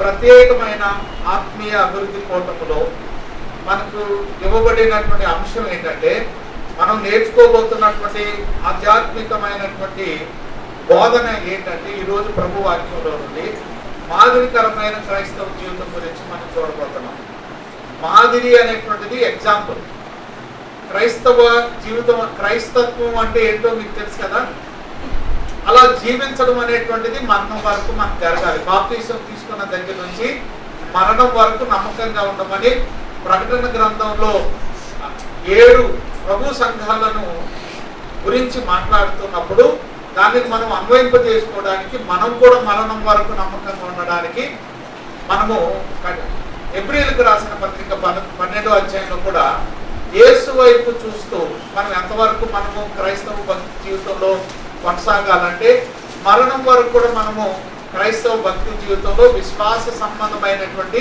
ప్రత్యేకమైన ఆత్మీయ అభివృద్ధి కూటములో మనకు ఇవ్వబడినటువంటి అంశం ఏంటంటే, మనం నేర్చుకోబోతున్నటువంటి ఆధ్యాత్మికమైనటువంటి బోధన ఏంటంటే, ఈరోజు ప్రభు వాక్యంలో నుండి మాదిరికరమైన క్రైస్తవ జీవితం గురించి మనం చూడబోతున్నాం. మాదిరి అనేటువంటిది ఎగ్జాంపుల్. క్రైస్తవ జీవితం, క్రైస్తత్వం అంటే ఏంటో మీకు తెలుసు కదా. అలా జీవించడం అనేటువంటిది మరణం వరకు మనకు జరగాలి. బాప్తిసం తీసుకున్న దగ్గర నుంచి మరణం వరకు నమ్మకంగా ఉండమని ప్రకటన గ్రంథంలో 7 ప్రభు సంఘాలను గురించి మాట్లాడుతున్నప్పుడు దానికి మనం అన్వయింప చేసుకోవడానికి, మనం కూడా మరణం వరకు నమ్మకంగా ఉండడానికి మనము ఎబ్రీయులకు రాసిన పత్రిక 12వ అధ్యాయంలో కూడా యేసు వైపు చూస్తూ మనం ఎంతవరకు మనము క్రైస్తవ భక్తి జీవితంలో కొనసాగాలంటే, మరణం వరకు కూడా మనము క్రైస్తవ భక్తి జీవితంలో విశ్వాస సంబంధమైనటువంటి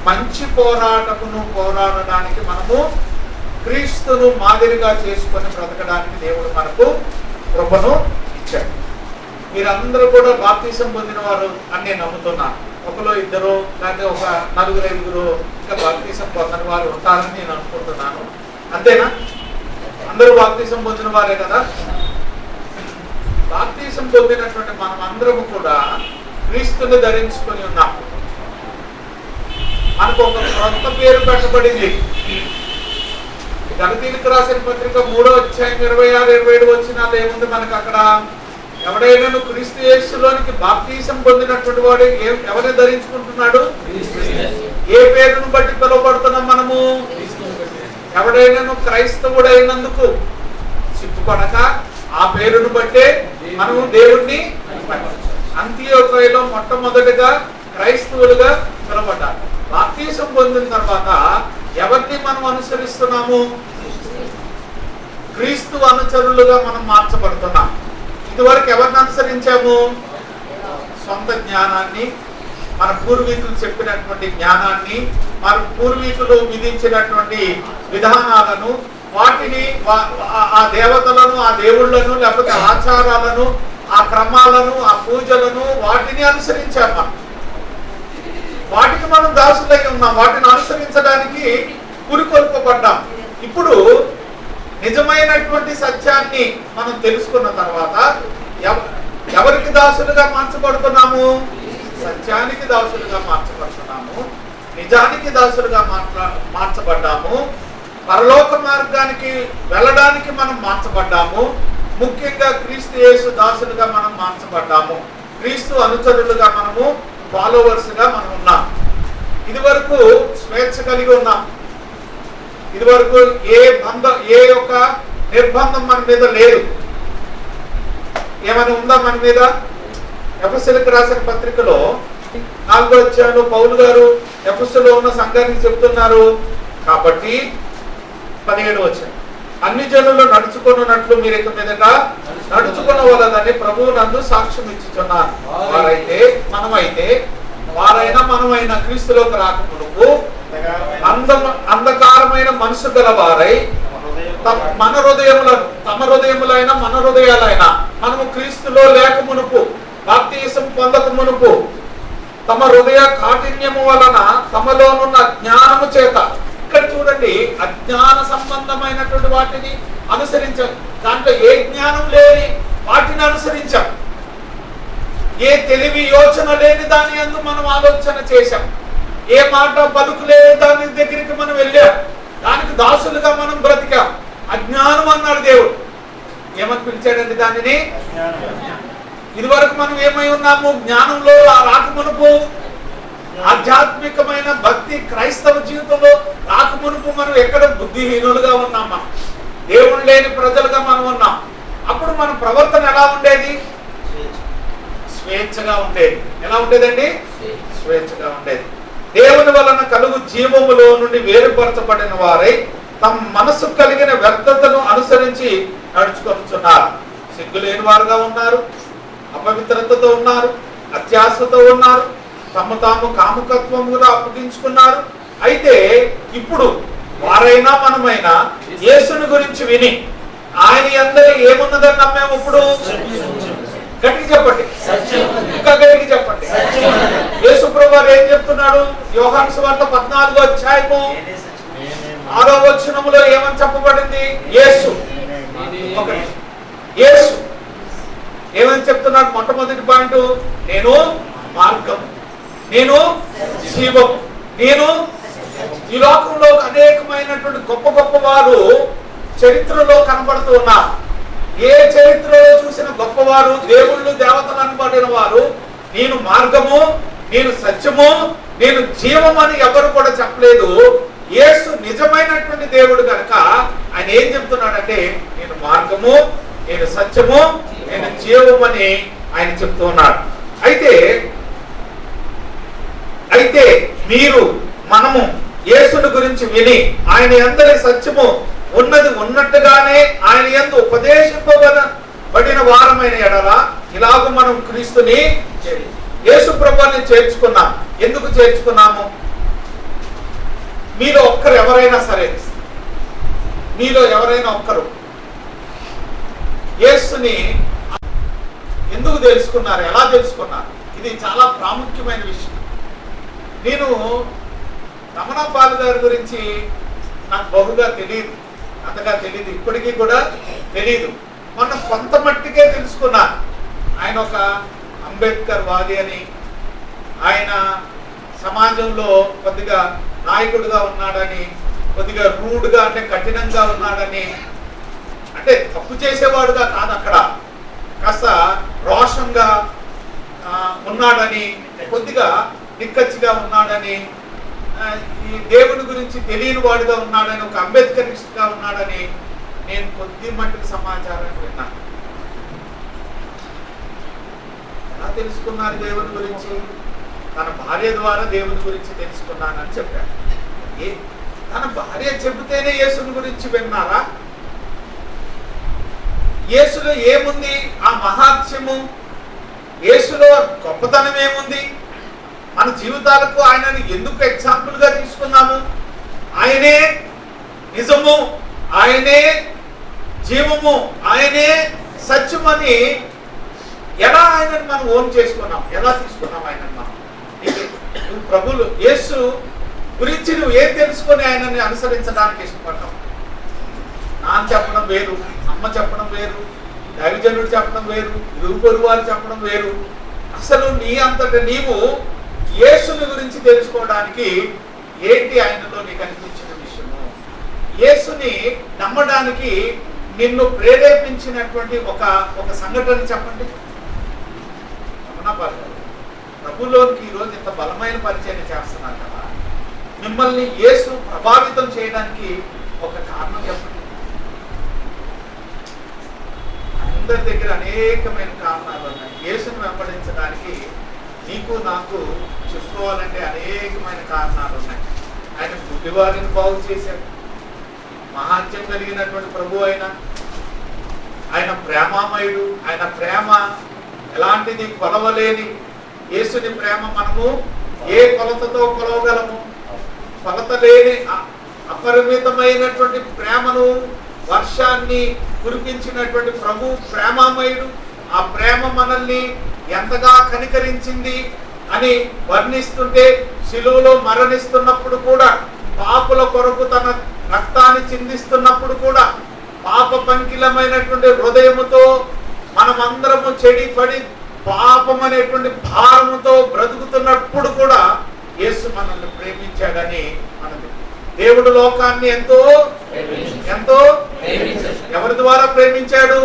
మంచి పోరాటమును పోరాడడానికి మనము క్రీస్తును మాదిరిగా చేసుకొని బ్రతకడానికి దేవుడు మనకు కృపను ఇచ్చాడు. మీరందరూ కూడా బాప్తిసం పొందిన వారు అని నేను నమ్ముతున్నాను. ఒకరు ఇద్దరు లేకపోతే ఒక 4-5 ఇంకా బాప్తిసం పొందని వారు ఉంటారని నేను అనుకుంటున్నాను. అంతేనా? అందరూ బాప్తిసం పొందిన వారే కదా. బాప్తిసం పొందినటువంటి మనం అందరము కూడా క్రీస్తుని ధరించుకొని ఉన్నాం. మనకు ఒక కొత్త పేరు పెట్టబడింది. గలతీయులకు రాసిన పత్రిక 3వ అధ్యాయం 26-27 వచనాలు ఏముంది మనకు అక్కడ? ఎవడైనా క్రీస్తు యేసులోనికి బాప్తిసం పొందినటువంటి వాడు ఎవరిని ధరించుకుంటున్నాడు? ఏ పేరును బట్టి పిలువబడుతున్నాం మనము? ఎవడైనా క్రైస్తవుడైనందుకు సిగ్గుపడక ఆ పేరును బట్టే మనము దేవుణ్ణి అంత్యోదయలో మొట్టమొదటిగా క్రైస్తవులుగా పిలువబడ్డారు. బాప్తిసం పొందిన తర్వాత ఎవరిని మనం అనుసరిస్తున్నాము? క్రీస్తు అనుచరులుగా మనం మార్చబడుతున్నాం. ఇదివరకు ఎవరిని అనుసరించాము? సొంత జ్ఞానాన్ని, మన పూర్వీకులు చెప్పినటువంటి జ్ఞానాన్ని, మన పూర్వీకులు విధించినటువంటి విధానాలను, వాటిని, ఆ దేవతలను, ఆ దేవుళ్లను, లేకపోతే ఆచారాలను, ఆ క్రమాలను, ఆ పూజలను, వాటిని అనుసరించాం. మనం వాటికి మనం దాసులై ఉన్నాం. వాటిని అనుసరించడానికి పురికొల్పబడ్డాం. ఇప్పుడు నిజమైనటువంటి సత్యాన్ని మనం తెలుసుకున్న తర్వాత ఎవరికి దాసులుగా మార్చబడుతున్నాము? సత్యానికి దాసులుగా మార్చబడుతున్నాము. నిజానికి దాసులుగా మార్చబడ్డాము. పరలోక మార్గానికి వెళ్ళడానికి మనం మార్చబడ్డాము. ముఖ్యంగా క్రీస్తు యేసు దాసులుగా మనం మార్చబడ్డాము. క్రీస్తు అనుచరులుగా మనము, ఫాలోవర్స్ గా మనం ఉన్నాం. ఇదివరకు స్వేచ్ఛ కలిగి ఉన్నాం. ఇదివరకు ఏ యొక్క నిర్బంధం మన మీద లేదు. ఏమైనా ఉందా మన మీద? ఎఫెసీయులకు రాసిన పత్రికలో 4వ అధ్యాయంలో పౌలు గారు ఎఫెసులో ఉన్న సంఘానికి చెప్తున్నారు. కాబట్టి 17వ వచనం, అన్ని జనులు నడుచుకున్నట్లు మీరు ఇక మీదట నడుచుకునవలదని ప్రభువు నందు సాక్ష్యం ఇచ్చుచున్నారు. వారైనా మనమైనా క్రీస్తులోకి రాకమునుపు అంధకారమైన మనసు గల వారై తమ హృదయములైన మనము క్రీస్తులో లేక మునుపు, బాప్తిసం పొందక మునుపు, తమ హృదయ కాఠిన్యము వలన తమలోనున్న జ్ఞానము చేత, ఇక్కడ చూడండి, అజ్ఞాన సంబంధమైనటువంటి వాటిని అనుసరించాం. దాంట్లో ఏ జ్ఞానం లేని వాటిని అనుసరించాం. ఏ తెలివి యోచన లేని దాని యందు మనం ఆలోచన చేశాం. ఏ మాట పలుకు లేని దాని దగ్గరికి మనం వెళ్ళాం. దానికి దాసులుగా మనం బ్రతికాం. అజ్ఞానం అన్నాడు దేవుడు. ఏమని పిలిచాడండి దానిని? ఇదివరకు మనం ఏమై ఉన్నాము? జ్ఞానంలో రాకమునుపు, ఆధ్యాత్మికమైన భక్తి క్రైస్తవ జీవితంలో రాకమునుపు మనం ఎక్కడ బుద్ధిహీనులుగా ఉన్నాం. మనం దేవుడు లేని ప్రజలుగా మనం ఉన్నాం. అప్పుడు మన ప్రవర్తన ఎలా ఉండేది? స్వేచ్ఛగా ఉండేది. ఎలా ఉండేదండి? స్వేచ్ఛగా ఉండేది. దేవుని వలన కలుగు జీవములో నుండి వేరుపరచబడిన వారై తమ మనసు కలిగిన వ్యర్థతను అనుసరించి నడుచుకొనుచున్నారు. సిగ్గులేని వారుగా ఉన్నారు, అపవిత్రతతో ఉన్నారు, అత్యాశతో ఉన్నారు, తమ తాము కాముకత్వముగా అప్పగించుకున్నారు. అయితే ఇప్పుడు వారైనా మనమైనా యేసుని గురించి విని ఆయన అందరి ఏమున్నదని నమ్మాము. ఇప్పుడు గట్టిగా చెప్పండి, ఇంకా గట్టిగా చెప్పండి. యేసుప్రభు వారు ఏం చెప్తున్నాడు? యోహాను సువార్త 14వ అధ్యాయము 6వ వచనములో ఏమని చెప్పబడింది? యేసు ఏమని చెప్తున్నాడు? మొట్టమొదటి పాయింట్, నేను మార్గము, నేను జీవము, నేను. ఈ లోకంలో అనేకమైనటువంటి గొప్ప గొప్ప వారు చరిత్రలో కనబడుతూ ఉన్నారు. ఏ చరిత్రలో చూసిన గొప్పవారు, దేవుళ్ళు, దేవతలు అనబడిన వారు నేను మార్గము, నేను సత్యము, నేను జీవము అని ఎవరు కూడా చెప్పలేదు. యేసు నిజమైనటువంటి దేవుడు కనుక ఆయన ఏం చెప్తున్నాడంటే నేను మార్గము, నేను సత్యము, నేను జీవము అని ఆయన చెప్తూ ఉన్నాడు. అయితే మనము యేసుని గురించి విని ఆయన యందరి సత్యము ఉన్నది ఉన్నట్టుగానే ఆయన యందు ఉపదేశింపబడిన వారమైన ఎడల ఇలాగ మనం క్రీస్తుని యేసు ప్రభువుని చేర్చుకున్నాం. ఎందుకు చేర్చుకున్నాము? మీలో ఒక్కరు ఎవరైనా సరే, మీలో ఎవరైనా ఒక్కరు యేసుని ఎందుకు తెలుసుకున్నారు, ఎలా తెలుసుకున్నారు? ఇది చాలా ప్రాముఖ్యమైన విషయం. నేను రమణపాల్ గారి గురించి నాకు బహుగా తెలియదు, అంతగా తెలియదు, ఇప్పటికీ కూడా తెలియదు. మొన్న కొంత మట్టికే తెలుసుకున్నాను. ఆయన ఒక అంబేద్కర్ వాది అని, ఆయన సమాజంలో కొద్దిగా నాయకుడిగా ఉన్నాడని, కొద్దిగా రూడ్గా అంటే కఠినంగా ఉన్నాడని, అంటే తప్పు చేసేవాడుగా కాదు, అక్కడ కాస్త రోషంగా ఉన్నాడని, కొద్దిగా నిక్కచ్చిగా ఉన్నాడని, ఈ దేవుని గురించి తెలియని వాడుగా ఉన్నాడని, ఒక అంబేద్కరిస్ట్గా ఉన్నాడని నేను కొద్ది మట్టుకు సమాచారాన్ని విన్నాను. ఎలా తెలుసుకున్నారు దేవుని గురించి? తన భార్య ద్వారా దేవుని గురించి తెలుసుకున్నానని చెప్పాడు. తన భార్య చెబితేనే యేసుని గురించి విన్నారా? యేసులో ఏముంది? ఆ మహాత్మ్యము, యేసులో గొప్పతనం ఏముంది? మన జీవితాలకు ఆయనని ఎందుకు ఎగ్జాంపుల్ గా తీసుకున్నాము? ఆయనే నిజము, ఆయనే జీవము, ఆయనే సత్యమని ఎలా ఆయనని మనం ఓన్ చేసుకున్నాం, ఎలా తీసుకున్నాం ఆయనని మనం? నువ్వు ప్రభులు యేసు గురించి నువ్వు ఏం తెలుసుకొని ఆయనని అనుసరించడానికి ఇష్టపడ్డావు? నాన్న చెప్పడం వేరు, అమ్మ చెప్పడం వేరు, దైవజనుడు చెప్పడం వేరు, ఇరుగు వారు చెప్పడం వేరు. అసలు నీ అంతట నీవు యేసుని గురించి తెలుసుకోవడానికి ఏంటి ఆయనలో నీకు అనిపించిన విషయము? యేసుని నమ్మడానికి నిన్ను ప్రేరేపించినటువంటి ఒక సంఘటన చెప్పండి. ప్రభులోనికి ఈరోజు ఇంత బలమైన పరిచయం చేస్తున్నారు కదా, మిమ్మల్ని యేసు ప్రభావితం చేయడానికి ఒక కారణం చెప్పండి. అందరి దగ్గర అనేకమైన కారణాలు ఉన్నాయి. యేసుని వెంబడించడానికి నీకు నాకు చెప్పుకోవాలంటే అనేకమైన కారణాలు ఉన్నాయి. ఆయన గుడ్డివారిని బాగు చేశాడు, మహాత్యం కలిగినటువంటి ప్రభు ఆయన ప్రేమామయుడు. ఆయన ప్రేమ ఎలాంటిది? కొలవలేని యేసుని ప్రేమ మనము ఏ కొలతతో కొలవగలము? కొలత లేని అపరిమితమైనటువంటి ప్రేమను, వర్షాన్ని కురిపించినటువంటి ప్రభు ప్రేమామయుడు. ఆ ప్రేమ మనల్ని ఎంతగా కనికరించింది అని వర్ణిస్తుంటే, శిలువలో మరణిస్తున్నప్పుడు కూడా, పాపుల కొరకు తన రక్తాన్ని చిందిస్తున్నప్పుడు కూడా, పాప పంకిలమైనటువంటి హృదయముతో మనమందరము చెడిపడి పాపం అనేటువంటి భారముతో బ్రతుకుతున్నప్పుడు కూడా యేసు మనల్ని ప్రేమించాడని మనది. దేవుడు లోకాన్ని ఎంతో ఎంతో ఎవరి ద్వారా ప్రేమించాడు?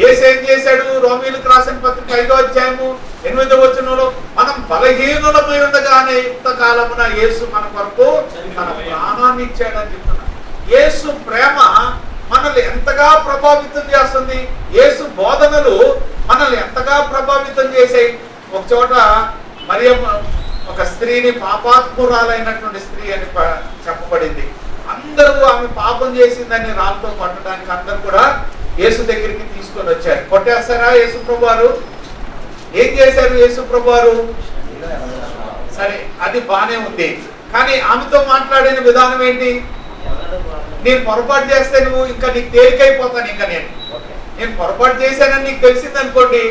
యేసు ఏం చేశాడు? రోమీయులకు రాసిన పత్రిక 5వ అధ్యాయము 8వ వచనంలో మనం బలహీనులమై ఉండగానే ఇంతకాలమున యేసు మన కొరకు తన ప్రాణాన్ని ఇచ్చాడని చెప్తున్నాడు. యేసు ప్రేమ మనల్ని ఎంతగా ప్రభావితం చేస్తుంది? యేసు బోధనలు మనల్ని ఎంతగా ప్రభావితం చేసాయి? ఒక చోట మరియమ్మ ఒక స్త్రీని పాపాత్మురాలైనటువంటి స్త్రీ అని చెప్పబడింది. అందరూ ఆమె పాపం చేసిందని రాళ్ళతో కొట్టడానికి అందరూ కూడా యేసు దగ్గరికి తీసుకొని వచ్చారు. కొట్టేస్తారా యేసు ప్రభు వారు? ఏం చేశారు యేసు ప్రభు వారు? సరే, అది బానే ఉంది, కానీ ఆమెతో మాట్లాడిన విధానం ఏంటి? నేను పొరపాటు చేస్తే నువ్వు ఇంకా నీకు తేలికైపోతాను. ఇంకా నేను పొరపాటు చేశానని నీకు తెలిసింది అనుకోండి,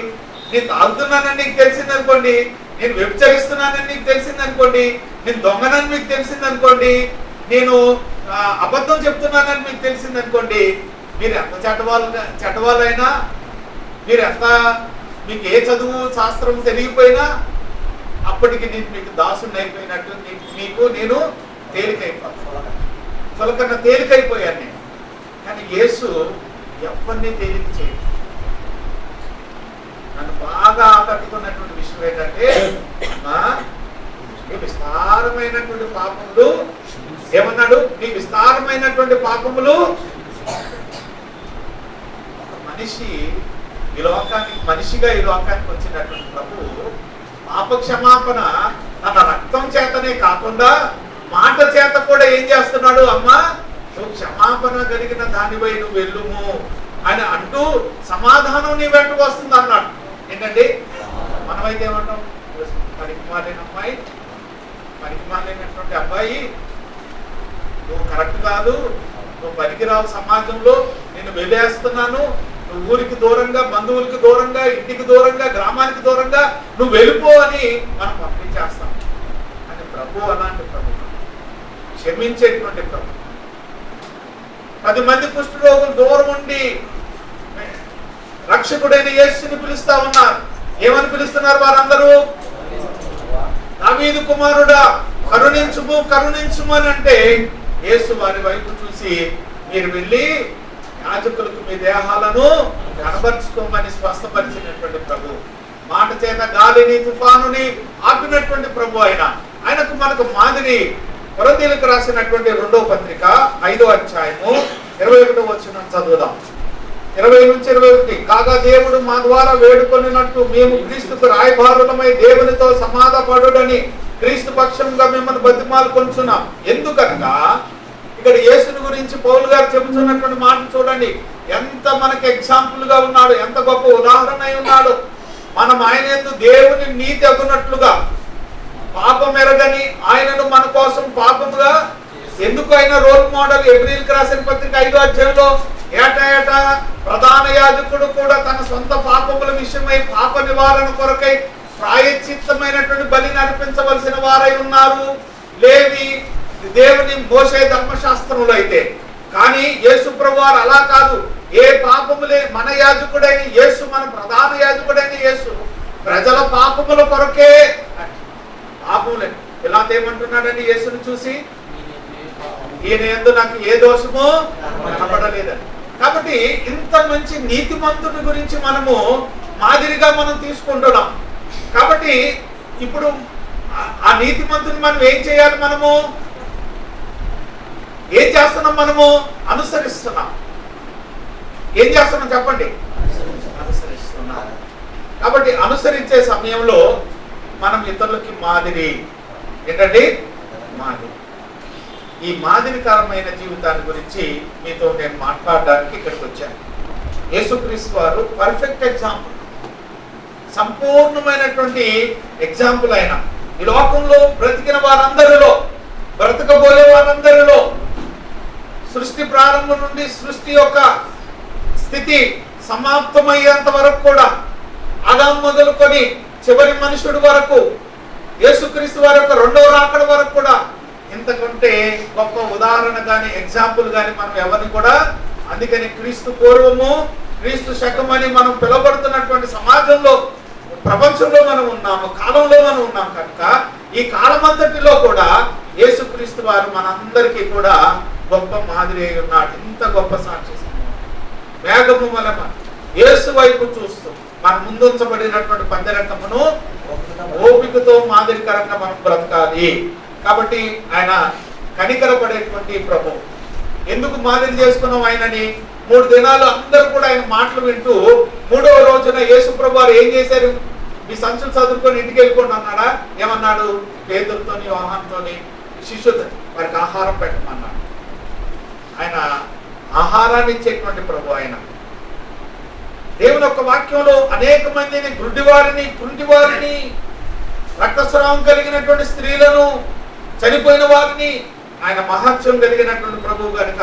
నేను తాగుతున్నానని నీకు తెలిసింది అనుకోండి, నేను వ్యభిచరిస్తున్నానని మీకు తెలిసిందనుకోండి, నేను దొంగనని మీకు తెలిసిందనుకోండి, నేను అబద్ధం చెప్తున్నానని మీకు తెలిసిందనుకోండి, మీరు ఎంత చెడ్డవాళ్ళైనా, మీరు ఎంత మీకు ఏ చదువు శాస్త్రం తెలియపోయినా అప్పటికి నేను మీకు దాసుని అయిపోయినట్టు, మీకు నేను చులకన్నా తేలికైపోయాను నేను. కానీ యేసు ఎవరిని తేలిక చేయదు. నన్ను బాగా ఆకట్టుకున్నటువంటి విషయం ఏంటంటే, మీ విస్తారమైనటువంటి పాపములు, ఏమన్నాడు, మీ విస్తారమైనటువంటి పాపములు. ఒక మనిషి ఈ లోకానికి, మనిషిగా ఈ లోకానికి వచ్చినటువంటి ప్రభువు పాప క్షమాపణ తన రక్తం చేతనే కాకుండా మాట చేత కూడా ఏం చేస్తున్నాడు, అమ్మా నువ్వు క్షమాపణ కలిగిన దానిపై నువ్వు వెళ్ళుము అని అంటూ సమాధానం నీ వెంట వస్తుంది అన్నాడు. ఏంటండి, మనమైతే ఏమంటాం, పనికి మాలిన అమ్మాయి, పనికి మాలినటువంటి అబ్బాయి, నువ్వు కరెక్ట్ కాదు, నువ్వు పనికిరావు సమాజంలో, నేను వెళ్ళేస్తున్నాను, నువ్వు ఊరికి దూరంగా, బంధువులకి దూరంగా, ఇంటికి దూరంగా, గ్రామానికి దూరంగా నువ్వు వెళ్ళిపో అని మనం పంపించేస్తాం. అని ప్రభు అలాంటి ప్రభు, క్షమించేటువంటి ప్రభు. 10 మంది కుష్ఠరోగులు దూరం ఉండి రక్షకుడైన యేసుని పిలుస్తా ఉన్నారు. ఏమని పిలుస్తున్నారు వారందరూ? దావీదు కుమారుడా కరుణించుము, కరుణించుము అని అంటే యేసు వారి వైపు చూసి, మీరు వెళ్ళి యాజకులకు మీ దేహాలను కనబరుచుకోమని స్వస్థపరిచినటువంటి ప్రభు. మాట చేత గాలిని, తుఫానుని ఆపినటువంటి ప్రభు ఆయనకు మనకు మాదిరి. కొరింథీయులకు రాసినటువంటి 2వ పత్రిక 5వ అధ్యాయము 21వ వచనం చదువుదాం. 20 నుంచి 21. కాగా దేవుడు మా ద్వారా వేడుకొనినట్టు మేము క్రీస్తుకు రాయబారులమై దేవునితో సమాధానపడుడని క్రీస్తు పక్షంగా మిమ్మల్ని బతిమాలుకొనుచున్నాం. ఎందుకనగా ఇక్కడ యేసుని గురించి పౌలు గారు చెబుతున్నటువంటి మాట చూడండి, ఎంత మనకి ఎగ్జాంపుల్ గా ఉన్నాడు, ఎంత గొప్ప ఉదాహరణ అయి ఉన్నాడు. మనం ఆయన యందు దేవుని నీతి అగునట్లుగా పాపం ఎరగని ఆయనను మన కోసం పాపముగా ఎందుకు ఆయన రోల్ మోడల్. ఎబ్రీయులకు రాసిన పత్రిక 5వ అధ్యాయంలో ఏటా ప్రధాన యాజకుడు కూడా తన సొంత పాపముల విషయమై పాప నివారణ కొరకై ప్రాయశ్చిత్తమైనటువంటి బలిని అర్పించవలసిన వారై ఉన్నారు. లేవి దేవుని మోసే ధర్మశాస్త్రంలో అయితే, కానీ యేసు ప్రభువారు అలా కాదు. ఏ పాపములే మన యాజకుడైన యేసు, మన ప్రధాన యాజకుడైన యేసు ప్రజల పాపముల కొరకే. పాపములే ఇలా ఏమంటున్నాడని యేసుని చూసి, ఈయన యందు నాకు ఏ దోషము కనపడలేదని. కాబట్టి ఇంత మంచి నీతిమంతుని గురించి మనము మాదిరిగా మనం తీసుకుంటున్నాం. కాబట్టి ఇప్పుడు ఆ నీతిమంతుని మనం ఏం చేయాలి? మనము ఏం చేస్తున్నాం? మనము అనుసరిస్తున్నాం. ఏం చేస్తున్నాం చెప్పండి? అనుసరిస్తున్నాం. కాబట్టి అనుసరించే సమయంలో మనం ఇతరులకి మాదిరి. ఏంటండి? మాదిరి. ఈ మాదిరికరమైన జీవితాన్ని గురించి మీతో నేను మాట్లాడడానికి ఇక్కడికి వచ్చాను. యేసుక్రీస్తు వారు పర్ఫెక్ట్ ఎగ్జాంపుల్, సంపూర్ణమైనటువంటి ఎగ్జాంపుల్. ఆయన ఈ లోకంలో బ్రతికిన వారందరిలో, బ్రతకబోయే వారందరిలో, సృష్టి ప్రారంభం నుండి సృష్టి యొక్క స్థితి సమాప్తమయ్యేంత వరకు కూడా, ఆదాము మొదలుకొని చివరి మనుషుడి వరకు, యేసుక్రీస్తు వారి యొక్క 2వ రాకడ వరకు కూడా ఇంతకంటే గొప్ప ఉదాహరణ కానీ ఎగ్జాంపుల్ కానీ మనం ఎవరిని కూడా. అందుకని క్రీస్తు పూర్వము, క్రీస్తు శకం అని మనం పిలువబడుతున్నటువంటి సమాజంలో, ప్రపంచంలో మనం ఉన్నాము, కాలంలో మనం ఉన్నాం. కనుక ఈ కాలమంతటిలో కూడా యేసుక్రీస్తు వారు మనందరికీ కూడా గొప్ప మాదిరి అయి ఉన్నాడు. ఇంత గొప్ప సాక్షి మేఘము వలన యేసు వైపు చూస్తూ మన ముందుంచబడినటువంటి పందిరకమును ఓపికతో మాదిరికరంగా మనం బ్రతకాలి. కాబట్టి ఆయన కనికరపడేటువంటి ప్రభు. ఎందుకు మాదిరి చేసుకున్నాం ఆయనని? 3 దినాలు అందరూ కూడా ఆయన మాటలు వింటూ 3వ రోజున యేసు ప్రభు వారు ఏం చేశారు? మీ సంచులు చదువుకొని ఇంటికి వెళ్ళిపోండి అన్నాడా? ఏమన్నాడు? పేతురుతోని, యోహానుతోని, శిష్యులు వారికి ఆహారం పెట్టమన్నాడు. ఆయన ఆహారాన్ని ఇచ్చేటువంటి ప్రభు ఆయన. దేవుని యొక్క వాక్యంలో అనేక మందిని, గుడ్డివారిని, రక్తస్రావం కలిగినటువంటి స్త్రీలను, చనిపోయిన వారిని ఆయన మహత్యం కలిగినటువంటి ప్రభువు కనుక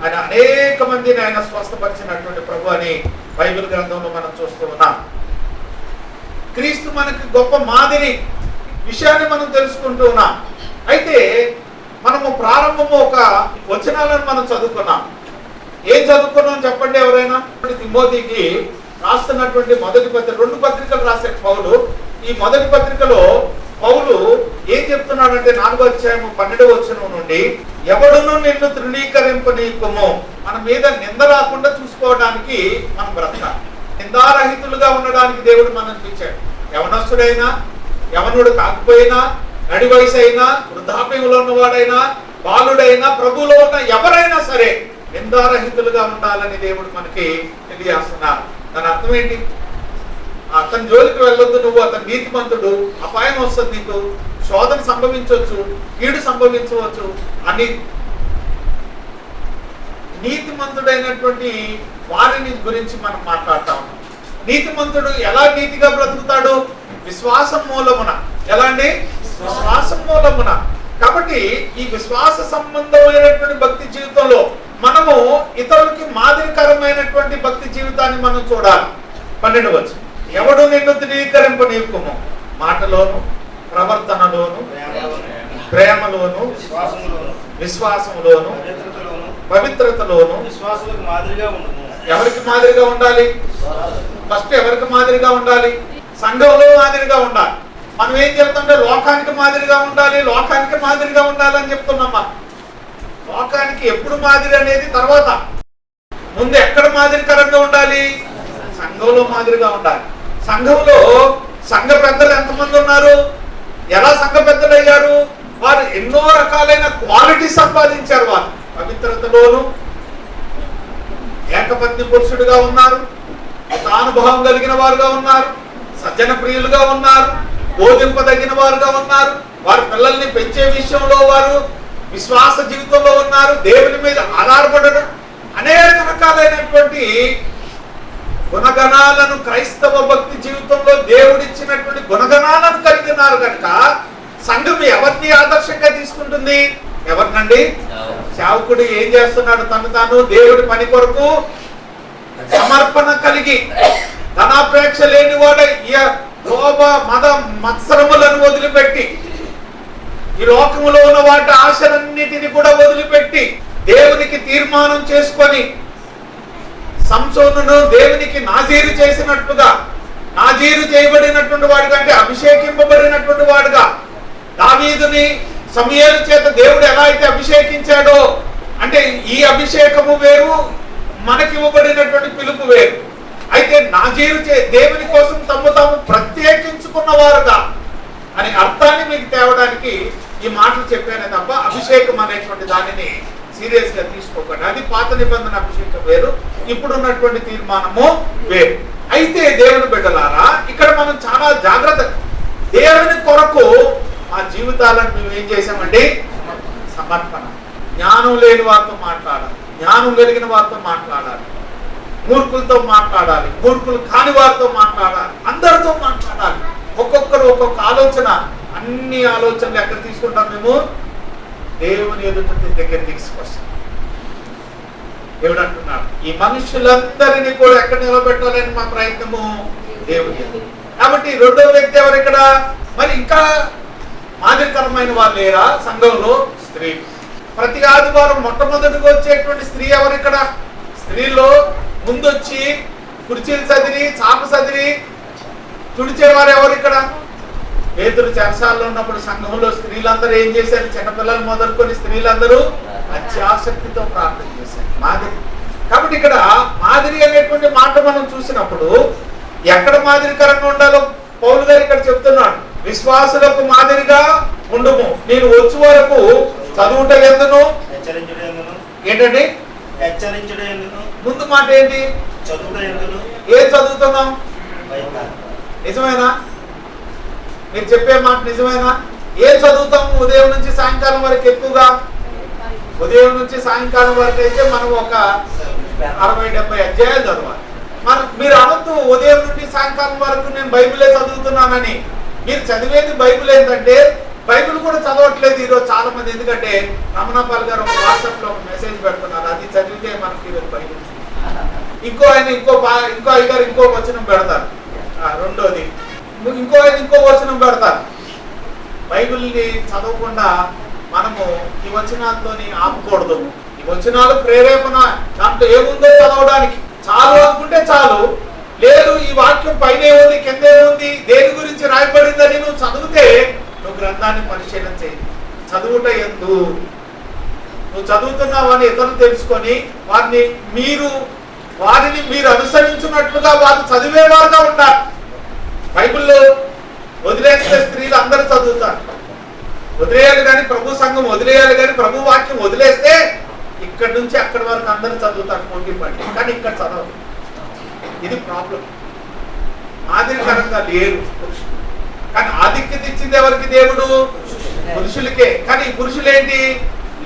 ఆయన అనేక మందిని ఆయన స్వస్థపరిచినటువంటి ప్రభు అని బైబిల్ గ్రంథంలో మనం చూస్తూ ఉన్నాం. క్రీస్తు మనకి గొప్ప మాదిరి విషయాన్ని మనం తెలుసుకుంటూ ఉన్నాం. అయితే మనము ప్రారంభము ఒక వచనాలను మనం చదువుకున్నాం. ఏం చదువుకున్నాం చెప్పండి ఎవరైనా? తిమోతికి రాస్తున్నటువంటి మొదటి పత్రిక, 2 పత్రికలు రాసే పౌలు. ఈ మొదటి పత్రికలో పౌలు ఏం చెప్తున్నాడంటే 4వ అధ్యాయము 12వ వచనం నుండి, ఎవడును నిన్ను తృణీకరింపనీయకుము. మన మీద నింద రాకుండా చూసుకోవడానికి మనం బ్రతకాలి. నిందారహితులుగా ఉండడానికి దేవుడు మనల్ని ఇచ్చాడు. యవనస్తుడైనా, యవనుడు కాకపోయినా, నడి వయసు అయినా, వృద్ధాప్యంలో ఉన్నవాడైనా, బాలుడైనా, ప్రభువులో ఉన్న ఎవరైనా సరే నిందారహితులుగా ఉండాలని దేవుడు మనకి తెలియజేస్తున్నారు. దాని అర్థం ఏంటి? అతని జోలికి వెళ్ళొద్దు నువ్వు, అతను నీతిమంతుడు, అపాయం వస్తుంది, నీకు శోధన సంభవించవచ్చు, కీడు సంభవించవచ్చు అని. నీతిమంతుడైనటువంటి వారిని గురించి మనం మాట్లాడుతా ఉన్నాం. నీతిమంతుడు ఎలా నీతిగా బ్రతుకుతాడు? విశ్వాసం మూలమున. ఎలా అండి? విశ్వాసం మూలమున. కాబట్టి ఈ విశ్వాస సంబంధమైనటువంటి భక్తి జీవితంలో మనము ఇతరులకి మాదిరికరమైనటువంటి భక్తి జీవితాన్ని మనం చూడాలి. 12వ వచనం, ఎవడు నిన్ను తృణీకరింపనీయకుము. మాటలోను, ప్రవర్తనలోను, ప్రేమలోను, విశ్వాసంలోను, పవిత్రతలోను ఎవరికి మాదిరిగా ఉండాలి? ఫస్ట్ ఎవరికి మాదిరిగా ఉండాలి? సంఘంలో మాదిరిగా ఉండాలి. మనం ఏం చెప్తుంటే లోకానికి మాదిరిగా ఉండాలి, లోకానికి మాదిరిగా ఉండాలని చెప్తున్నామా? లోకానికి ఎప్పుడు మాదిరి అనేది తర్వాత. ముందు ఎక్కడ మాదిరికరంగా ఉండాలి? సంఘంలో మాదిరిగా ఉండాలి. సంఘంలో సంఘ పెద్దలు ఎంతమంది ఉన్నారు? ఎలా సంఘ పెద్దలు అయ్యారు? వారు ఎన్నో రకాలైన క్వాలిటీ సంపాదించారు. వారు పవిత్రతలోను ఏకపత్ని పురుషుడిగా ఉన్నారు, మతానుభవం కలిగిన వారుగా ఉన్నారు, సజ్జన ప్రియులుగా ఉన్నారు, బోధింపదగిన వారుగా ఉన్నారు, వారి పిల్లల్ని పెంచే విషయంలో వారు విశ్వాస జీవితంలో ఉన్నారు, దేవుని మీద ఆధారపడడం, అనేక రకాలైనటువంటి గుణగణాలను క్రైస్తవ భక్తి జీవితంలో దేవుడిచ్చినటువంటి గుణగణాలను కలిగి ఉన్నారు. కనుక సంఘం ఎవరిని ఆదర్శంగా తీసుకుంటుంది? ఎవరినండి? సేవకుడు ఏం చేస్తున్నాడు? తాను దేవుడి పని కొరకు సమర్పణ కలిగి, ధనాపేక్ష లేనివాడు, లోభ మద మత్సరములను వదిలిపెట్టి, ఈ లోకములో ఉన్న వాటి ఆశలన్నిటిని కూడా వదిలిపెట్టి దేవునికి తీర్మానం చేసుకొని, సంసోనును దేవునికి నాజీరు చేసినట్లుగా, నాజీరు చేయబడినటువంటి వాడుగా, అంటే అభిషేకింపబడినటువంటి వాడుగా, దావీదుని సమూయేలు చేత దేవుడు ఎలా అయితే అభిషేకించాడో, అంటే ఈ అభిషేకము వేరు, మనకి ఇవ్వబడినటువంటి పిలుపు వేరు. అయితే నాజీరు దేవుని కోసం తాము ప్రత్యేకించుకున్న వారుగా అనే అర్థాన్ని మీకు తేవడానికి ఈ మాటలు చెప్పానే తప్ప అభిషేకం అనేటువంటి దానిని సీరియస్ గా తీసుకోకండి. అది పాత నిబంధన అభిషేకం వేరు, ఇప్పుడున్నటువంటి తీర్మానము వేరు. అయితే దేవుని బిడ్డలారా, ఇక్కడ మనం చాలా జాగ్రత్త, దేవుని కొరకు ఆ జీవితాలను మేము ఏం చేసామండి? సమర్పణ. జ్ఞానం లేని వారితో మాట్లాడాలి, జ్ఞానం కలిగిన వారితో మాట్లాడాలి, మూర్ఖులతో మాట్లాడాలి, మూర్ఖులు కాని వారితో మాట్లాడాలి, అందరితో మాట్లాడాలి. ఒక్కొక్కరు ఒక్కొక్క ఆలోచన, అన్ని ఆలోచనలు ఎక్కడ తీసుకుంటాం మేము? దేవుని ఎదుట దగ్గర తీసుకొస్తాం. దేవుడు అంటున్నాడు, ఈ మనుషులందరినీ కూడా ఎక్కడ నిలబెట్టాలని మా ప్రయత్నము దేవుని. కాబట్టి రెండో వ్యక్తి ఎవరు ఇక్కడ? మరి ఇంకా మాదిరికరమైన వాళ్ళు లేరా సంఘంలో? స్త్రీ. ప్రతి ఆదివారం మొట్టమొదటిగా వచ్చేటువంటి స్త్రీ ఎవరు ఇక్కడ? స్త్రీలో ముందొచ్చి కుర్చీలు సదిరి, చాప సదిరి తుడిచేవారు ఎవరు ఇక్కడ? పేతురు చెరసాలలో ఉన్నప్పుడు సంఘంలో స్త్రీలందరూ ఏం చేశారు? చిన్నపిల్లలు మొదలుకొని స్త్రీలందరూ అత్యాసక్తితో ప్రార్థన చేశారు. మాదిరి. కాబట్టి ఇక్కడ మాదిరి అనేటువంటి మాట మనం చూసినప్పుడు ఎక్కడ మాదిరికరంగా ఉండాలో పౌలు గారు ఇక్కడ చెప్తున్నాడు. విశ్వాసులకు మాదిరిగా ఉండుము, నేను వచ్చే వరకు చదువుట ఎందును, ఏంటండి ముందు మాట ఏంటి? ఏం చదువుతున్నాం? నిజమేనా? మీరు చెప్పే మాట నిజమేనా? ఏం చదువుతాము ఉదయం నుంచి సాయంకాలం వరకు? ఎక్కువగా ఉదయం నుంచి సాయంకాలం వరకు అయితే మనం ఒక 60-70 అధ్యాయాలు చదవాలి. మీరు అనొద్దు ఉదయం నుండి సాయంకాలం వరకు నేను బైబిలే చదువుతున్నానని. మీరు చదివేది బైబిల్ ఏంటంటే బైబిల్ కూడా చదవట్లేదు ఈరోజు చాలా మంది. ఎందుకంటే రమణపాల్ గారు ఒక వాట్సాప్ లో ఒక మెసేజ్ పెడుతున్నారు, అది చదివితే మనకి ఈరోజు బైబిల్. ఇంకో ఆయన ఇంకో అయ్యగారు ఇంకో వచనం పెడతారు. రెండోది ఇంకో వచనం పెడతారు. బైబిల్ని చదవకుండా మనము ఈ వచనాలతో ఆపకూడదు. ఈ వచనాలు ప్రేరేపణ, దాంట్లో ఏముందో చదవడానికి చాలు అనుకుంటే చాలు. లేదు ఈ వాక్యం పైనే ఉంది కిందే ఉంది దేని గురించి రాయబడిందని నువ్వు చదివితే నువ్వు గ్రంథాన్ని పరిశీలన చేయి. చదువుట ఎందు నువ్వు చదువుతున్నావని ఇతరులు తెలుసుకొని వారిని మీరు అనుసరించున్నట్లుగా వారు చదివేవారుగా ఉంటారు. బైబిల్లో వదిలేస్తే స్త్రీలు అందరూ చదువుతారు, వదిలేయాలి కానీ ప్రభు సంఘం వదిలేయాలి కానీ ప్రభు వాక్యం వదిలేస్తే ఇక్కడి నుంచి అక్కడి వరకు అందరూ చదువుతారు పోటీ పడి, కానీ ఇక్కడ చదవరు. ఇది ప్రాబ్లం. మాదిరికరంగా లేరు పురుషులు. కానీ ఆధిక్యత ఇచ్చింది ఎవరికి? దేవుడు పురుషులకే. కానీ ఈ పురుషులేంటి?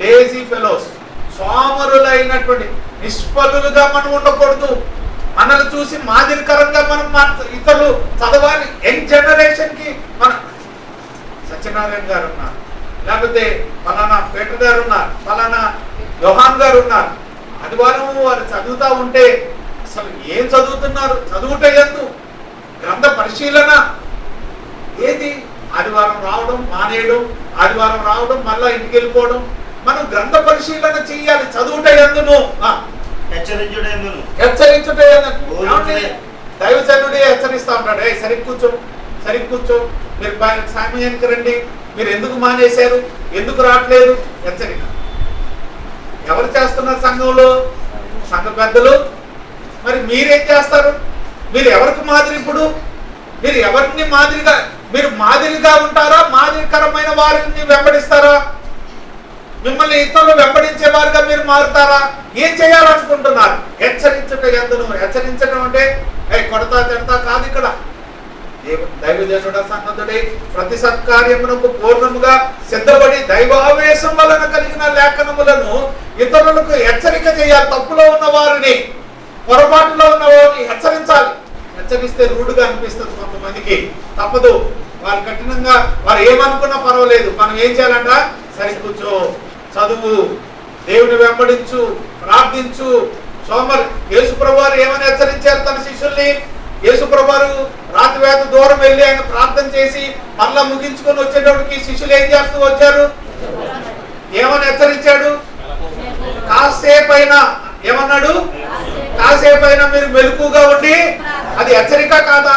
లేజీ ఫెలోస్, సోమరులైనటువంటి నిష్ఫలులుగా మనం ఉండకూడదు. మనల్ని చూసి మాదిరికరంగా మనం ఇతరులు చదవాలి. యంగ్ జనరేషన్ కి మన సత్యనారాయణ గారు ఉన్నారు, లేకపోతే ఫలానా పీటర్ గారు ఉన్నారు, ఫలానా యోహాన్ గారు ఉన్నారు. ఆదివారం వారు చదువుతా ఉంటే అసలు ఏం చదువుతున్నారు? చదువుట ఎందు గ్రంథ పరిశీలన ఏది? ఆదివారం రావడం మానేయడం, ఆదివారం రావడం మళ్ళా ఇంటికి వెళ్ళిపోవడం. మనం గ్రంథ పరిశీలన చెయ్యాలి. చదువుట ఎందును హెచ్చరించుట దైవజనుడే హెచ్చరిస్తా ఉంటాడు. సరిగ్గా కూర్చో, మీరు సామ్యానికి రండి, మీరు ఎందుకు మానేశారు, ఎందుకు రావట్లేదు? హెచ్చరిక ఎవరు చేస్తున్నారు సంఘంలో? సంఘ పెద్దలు. మరి మీరేం చేస్తారు? మీరు ఎవరికి మాదిరి? ఇప్పుడు మీరు ఎవరిని మాదిరిగా, మీరు మాదిరిగా ఉంటారా? మాదిరికరమైన వారిని వెంబడిస్తారా? మిమ్మల్ని ఇతరులు వెంబడించే వారుగా మీరు మారుతారా? ఏం చేయాలనుకుంటున్నారు? హెచ్చరించుట ఎందును. హెచ్చరించడం అంటే కొడతా తిడతా కాదు. ఇక్కడ దైవజనుడ సన్నద్ధుడై ప్రతి సత్కార్యమునకు పూర్ణముగా సిద్ధపడి దైవావేశం వలన కలిగిన లేఖనములను ఇతరులకు హెచ్చరిక చేయాలి. తప్పులో ఉన్న వారిని, పొరపాటులో ఉన్న వారిని హెచ్చరించాలి. హెచ్చరిస్తే రూడుగా అనిపిస్తుంది కొంతమందికి, తప్పదు. వారు కఠినంగా వారు ఏమనుకున్నా పర్వాలేదు. మనం ఏం చేయాలంట? సరి కూర్చో, చదువు, దేవుని వెంబడించు, ప్రార్థించు. యేసుప్రభు వారు ఏమని హెచ్చరించారు తన శిష్యుల్ని? యేసుప్రభు వారు రాత్రి వేళ దూరం వెళ్ళి ఆయన ప్రార్థన చేసి మళ్ళా ముగించుకొని వచ్చేటప్పటికి శిష్యులు ఏం చేస్తూ వచ్చారు? ఏమని హెచ్చరించాడు? కాసేపైనా ఏమన్నాడు? కాసేపైనా మీరు మెలకుగా ఉండి. అది హెచ్చరిక కాదా?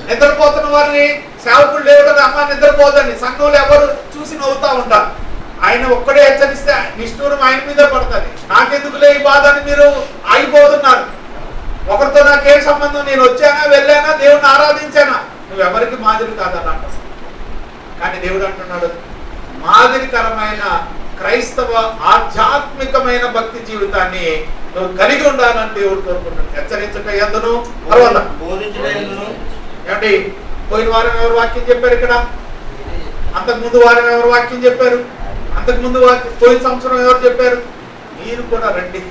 నిద్రపోతున్న వారిని సేవకులు లేవు కదా, అమ్మ నిద్రపోదని సంఘంలో ఎవరు చూసి నవ్వుతా ఉంటారు. ఆయన ఒక్కడే హెచ్చరిస్తే నిష్ఠూరం ఆయన మీదే పడుతుంది. నాకెందుకులే ఈ బాధ అని మీరు ఆగిపోతున్నారు. ఒకరితో నాకేం సంబంధం? నేను వచ్చానా, వెళ్ళానా, దేవుడిని ఆరాధించానా? నువ్వు ఎవరికి మాదిరి కాదని అంటావు. కానీ దేవుడు అంటున్నాడు, మాదిరికరమైన క్రైస్తవ ఆధ్యాత్మికమైన భక్తి జీవితాన్ని నువ్వు కలిగి ఉండాలని దేవుడు కోరుకుంటున్నాడు. హెచ్చరించక ఎందును, ఏమండి? పోయిన వారం ఎవరు వాక్యం చెప్పారు ఇక్కడ? అంతకుముందు వారం ఎవరు వాక్యం చెప్పారు? అంతకుముందు పోయిన సంవత్సరం ఎవరు చెప్పారు? మీరు కూడా రండి.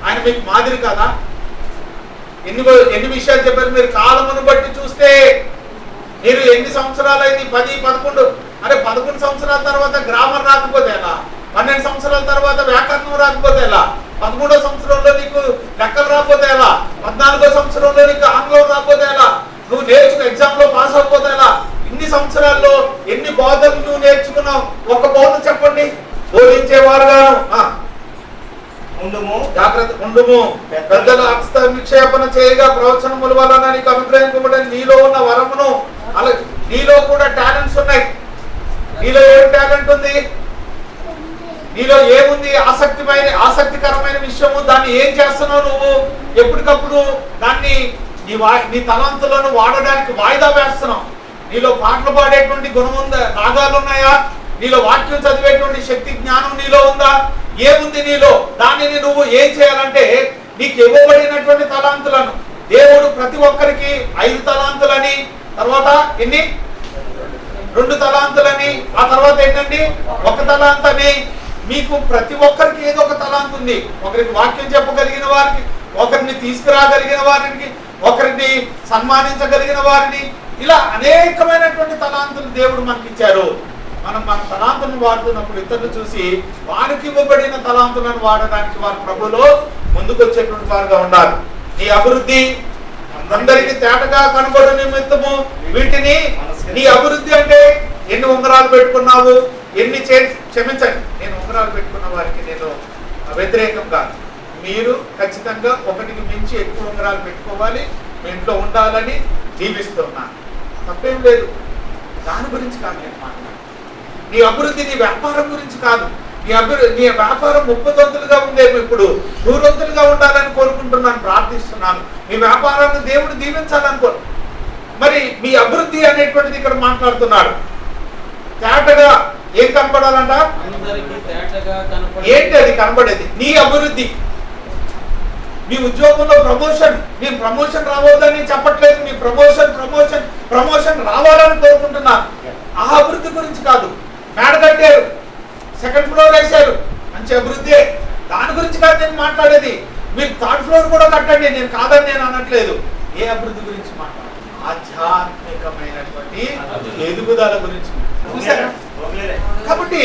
ఆయన మీకు మాదిరి కదా? ఎన్ని విషయాలు చెప్పారు? మీరు కాలమును బట్టి చూస్తే మీరు ఎన్ని సంవత్సరాలైంది? 10, 11. అరే 11 సంవత్సరాల తర్వాత గ్రామర్ రాకపోతే ఎలా? 12 సంవత్సరాల తర్వాత వ్యాకరణం రాకపోతే ఎలా? 13వ సంవత్సరంలో నీకు లెక్కలు రాకపోతే ఎలా? 14వ సంవత్సరంలో నీకు ఆంగ్లం రాకపోతే ఎలా? నువ్వు నేర్చుకున్న ఎగ్జామ్ లో పాస్ అయిపోతే ఎలా? ఇన్ని సంవత్సరాల్లో ఎన్ని బోధలు నువ్వు నేర్చుకున్నావు? ఒక బోధ చెప్పండి. బోధించేవారుగాను జాగ్రత్త ఉండుము. పెద్దలు హస్త నిక్షేపణ చేయగా ప్రవచనముల వలన నీకు అభిప్రాయింపబడిన నీలో ఉన్న వరమును, అలా నీలో కూడా టాలెంట్స్ ఉన్నాయి. నీలో ఏం టాలెంట్ ఉంది? నీలో ఏముంది? ఆసక్తికరమైన విషయము. దాన్ని ఏం చేస్తున్నావు నువ్వు? ఎప్పటికప్పుడు దాన్ని నీ తలంతులను వాడడానికి వాయిదా వేస్తున్నావు. నీలో పాటలు పాడేటువంటి గుణం ఉందా? రాగాలు ఉన్నాయా? నీలో వాక్యం చదివేటువంటి శక్తి జ్ఞానం నీలో ఉందా? ఏముంది నీలో? దానిని నువ్వు ఏం చేయాలంటే నీకు ఇవ్వబడినటువంటి తలాంతులను దేవుడు ప్రతి ఒక్కరికి 5 తలాంతులని, తర్వాత ఎన్ని? 2 తలాంతులని, ఆ తర్వాత ఏంటండి 1 తలాంతని. మీకు ప్రతి ఒక్కరికి ఏదో ఒక తలాంతు ఉంది. ఒకరికి వాక్యం చెప్పగలిగిన వారికి, ఒకరిని తీసుకురాగలిగిన వారికి, ఒకరిని సన్మానించగలిగిన వారిని, ఇలా అనేకమైనటువంటి తలాంతులు దేవుడు మనకి ఇచ్చారు. మనం మన తలాంతులను వాడుతున్నప్పుడు ఇతరులు చూసి వారికి ఇవ్వబడిన తలాంతులను వాడడానికి వారి ప్రభులో ముందుకు వచ్చేటువంటి వారుగా ఉండాలి. నీ అభివృద్ధి అందరికి తేటగా కనబడు నిమిత్తము వీటిని నీ అభివృద్ధి అంటే ఎన్ని ఉంగరాలు పెట్టుకున్నావు, ఎన్ని క్షమించండి, నేను ఉంగరాలు పెట్టుకున్న వారికి నేను వ్యతిరేకం కాదు. మీరు ఖచ్చితంగా ఒకటికి మించి ఎక్కువ ఉంగరాలు పెట్టుకోవాలి, మీ ఇంట్లో ఉండాలని జీవిస్తున్నాను, తప్పేం లేదు. దాని గురించి కాదు నేను మాట్లాడు. నీ అభివృద్ధి నీ వ్యాపారం గురించి కాదు. నీ వ్యాపారం 30 ఉందేమో, ఇప్పుడు 100 ఉండాలని కోరుకుంటున్నాను, ప్రార్థిస్తున్నాను. మీ వ్యాపారాన్ని దేవుడు దీవించాలనుకో. మరి మీ అభివృద్ధి అనేటువంటిది ఇక్కడ మాట్లాడుతున్నాడు. తేటగా ఏం కనపడాలంట? ఏంటి అది కనపడేది? నీ అభివృద్ధి. మీ ఉద్యోగంలో ప్రమోషన్, మీ ప్రమోషన్ రావద్దని చెప్పట్లేదు, మీ ప్రమోషన్ రావాలని కోరుకుంటున్నాను. ఆ అభివృద్ధి గురించి కాదు. మేడ కట్టారు, 2nd ఫ్లోర్ వేశారు, మంచి అభివృద్ధి, దాని గురించి కాదు నేను మాట్లాడేది. మీరు 3rd ఫ్లోర్ కూడా కట్టండి, నేను కాదని నేను అనట్లేదు. ఏ అభివృద్ధి గురించి మాట్లాడాలి? ఆధ్యాత్మికమైనటువంటి ఎదుగుదల గురించి. చూసారా? కాబట్టి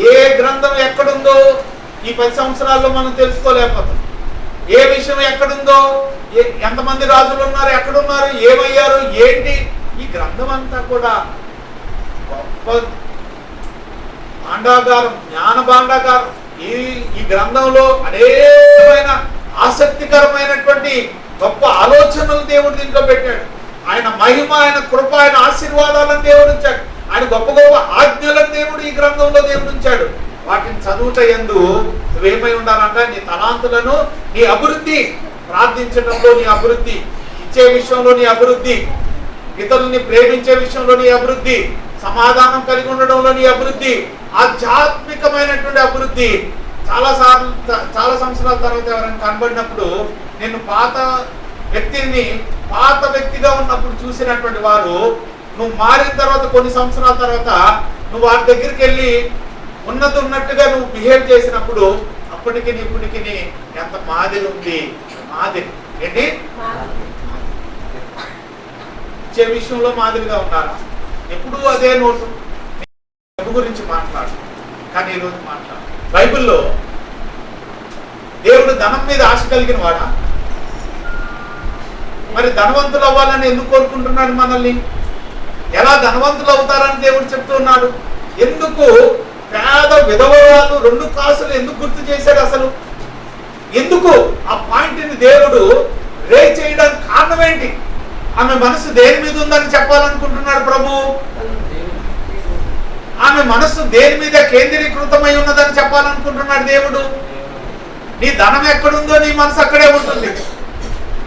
ఏ గ్రంథం ఎక్కడుందో ఈ 10 సంవత్సరాల్లో మనం తెలుసుకోలేకపోతాం. ఏ విషయం ఎక్కడుందో, ఎంతమంది రాజులు ఉన్నారు, ఎక్కడున్నారు, ఏమయ్యారు, ఏంటి, ఈ గ్రంథం అంతా కూడా గొప్ప భాండాగారం, జ్ఞాన భాండాగారం. ఈ గ్రంథంలో అనేకమైన ఆసక్తికరమైనటువంటి గొప్ప ఆలోచనలు దేవుడు దీంట్లో పెట్టాడు. ఆయన మహిమ, ఆయన కృప, ఆయన ఆశీర్వాదాలను దేవుడు ఉంచాడు. ఆయన గొప్ప గొప్ప ఆజ్ఞలను దేవుడు ఈ గ్రంథంలో దేవుడు ఉంచాడు. వాటిని చదువుట యందు నువ్వేమై ఉండాలంట? నీ తలాంతులను, నీ అభివృద్ధి, ప్రార్థించడంలో నీ అభివృద్ధి, ఇచ్చే విషయంలో నీ అభివృద్ధి, ఇతరులని ప్రేమించే విషయంలో నీ అభివృద్ధి, సమాధానం కలిగి ఉండడంలో నీ అభివృద్ధి, ఆధ్యాత్మికమైనటువంటి అభివృద్ధి. చాలా సంవత్సరాల తర్వాత ఎవరైనా కనబడినప్పుడు నేను పాత వ్యక్తిగా ఉన్నప్పుడు చూసినటువంటి వారు, నువ్వు మారిన తర్వాత కొన్ని సంవత్సరాల తర్వాత నువ్వు వారి దగ్గరికి వెళ్ళి ఉన్నట్టుగా నువ్వు బిహేవ్ చేసినప్పుడు అప్పటికి ఇప్పటికి ఎంత మాదిరి ఉంది. మాదిరి ఏంటి? ఇచ్చే విషయంలో మాదిరిగా ఉన్నారు. ఎప్పుడు అదే నోటు డబ్బు గురించి మాట్లాడు, కానీ ఈరోజు మాట్లాడు. బైబిల్లో దేవుడు ధనం మీద ఆశ కలిగిన వాడా? మరి ధనవంతులు అవ్వాలని ఎందుకు కోరుకుంటున్నాడు మనల్ని? ఎలా ధనవంతులు అవుతారని దేవుడు చెప్తున్నాడు. ఎందుకు పేద విధవరాలు 2 కాసులు ఎందుకు గుర్తు చేశాడు? అసలు ఎందుకు ఆ పాయింట్ని దేవుడు రే చేయడానికి కారణం ఏంటి? ఆమె మనసు దేని మీద ఉందని చెప్పాలనుకుంటున్నాడు ప్రభు. ఆమె మనస్సు దేని మీద కేంద్రీకృతమై ఉన్నదని చెప్పాలనుకుంటున్నాడు దేవుడు. నీ ధనం ఎక్కడుందో నీ మనసు అక్కడే ఉంటుంది.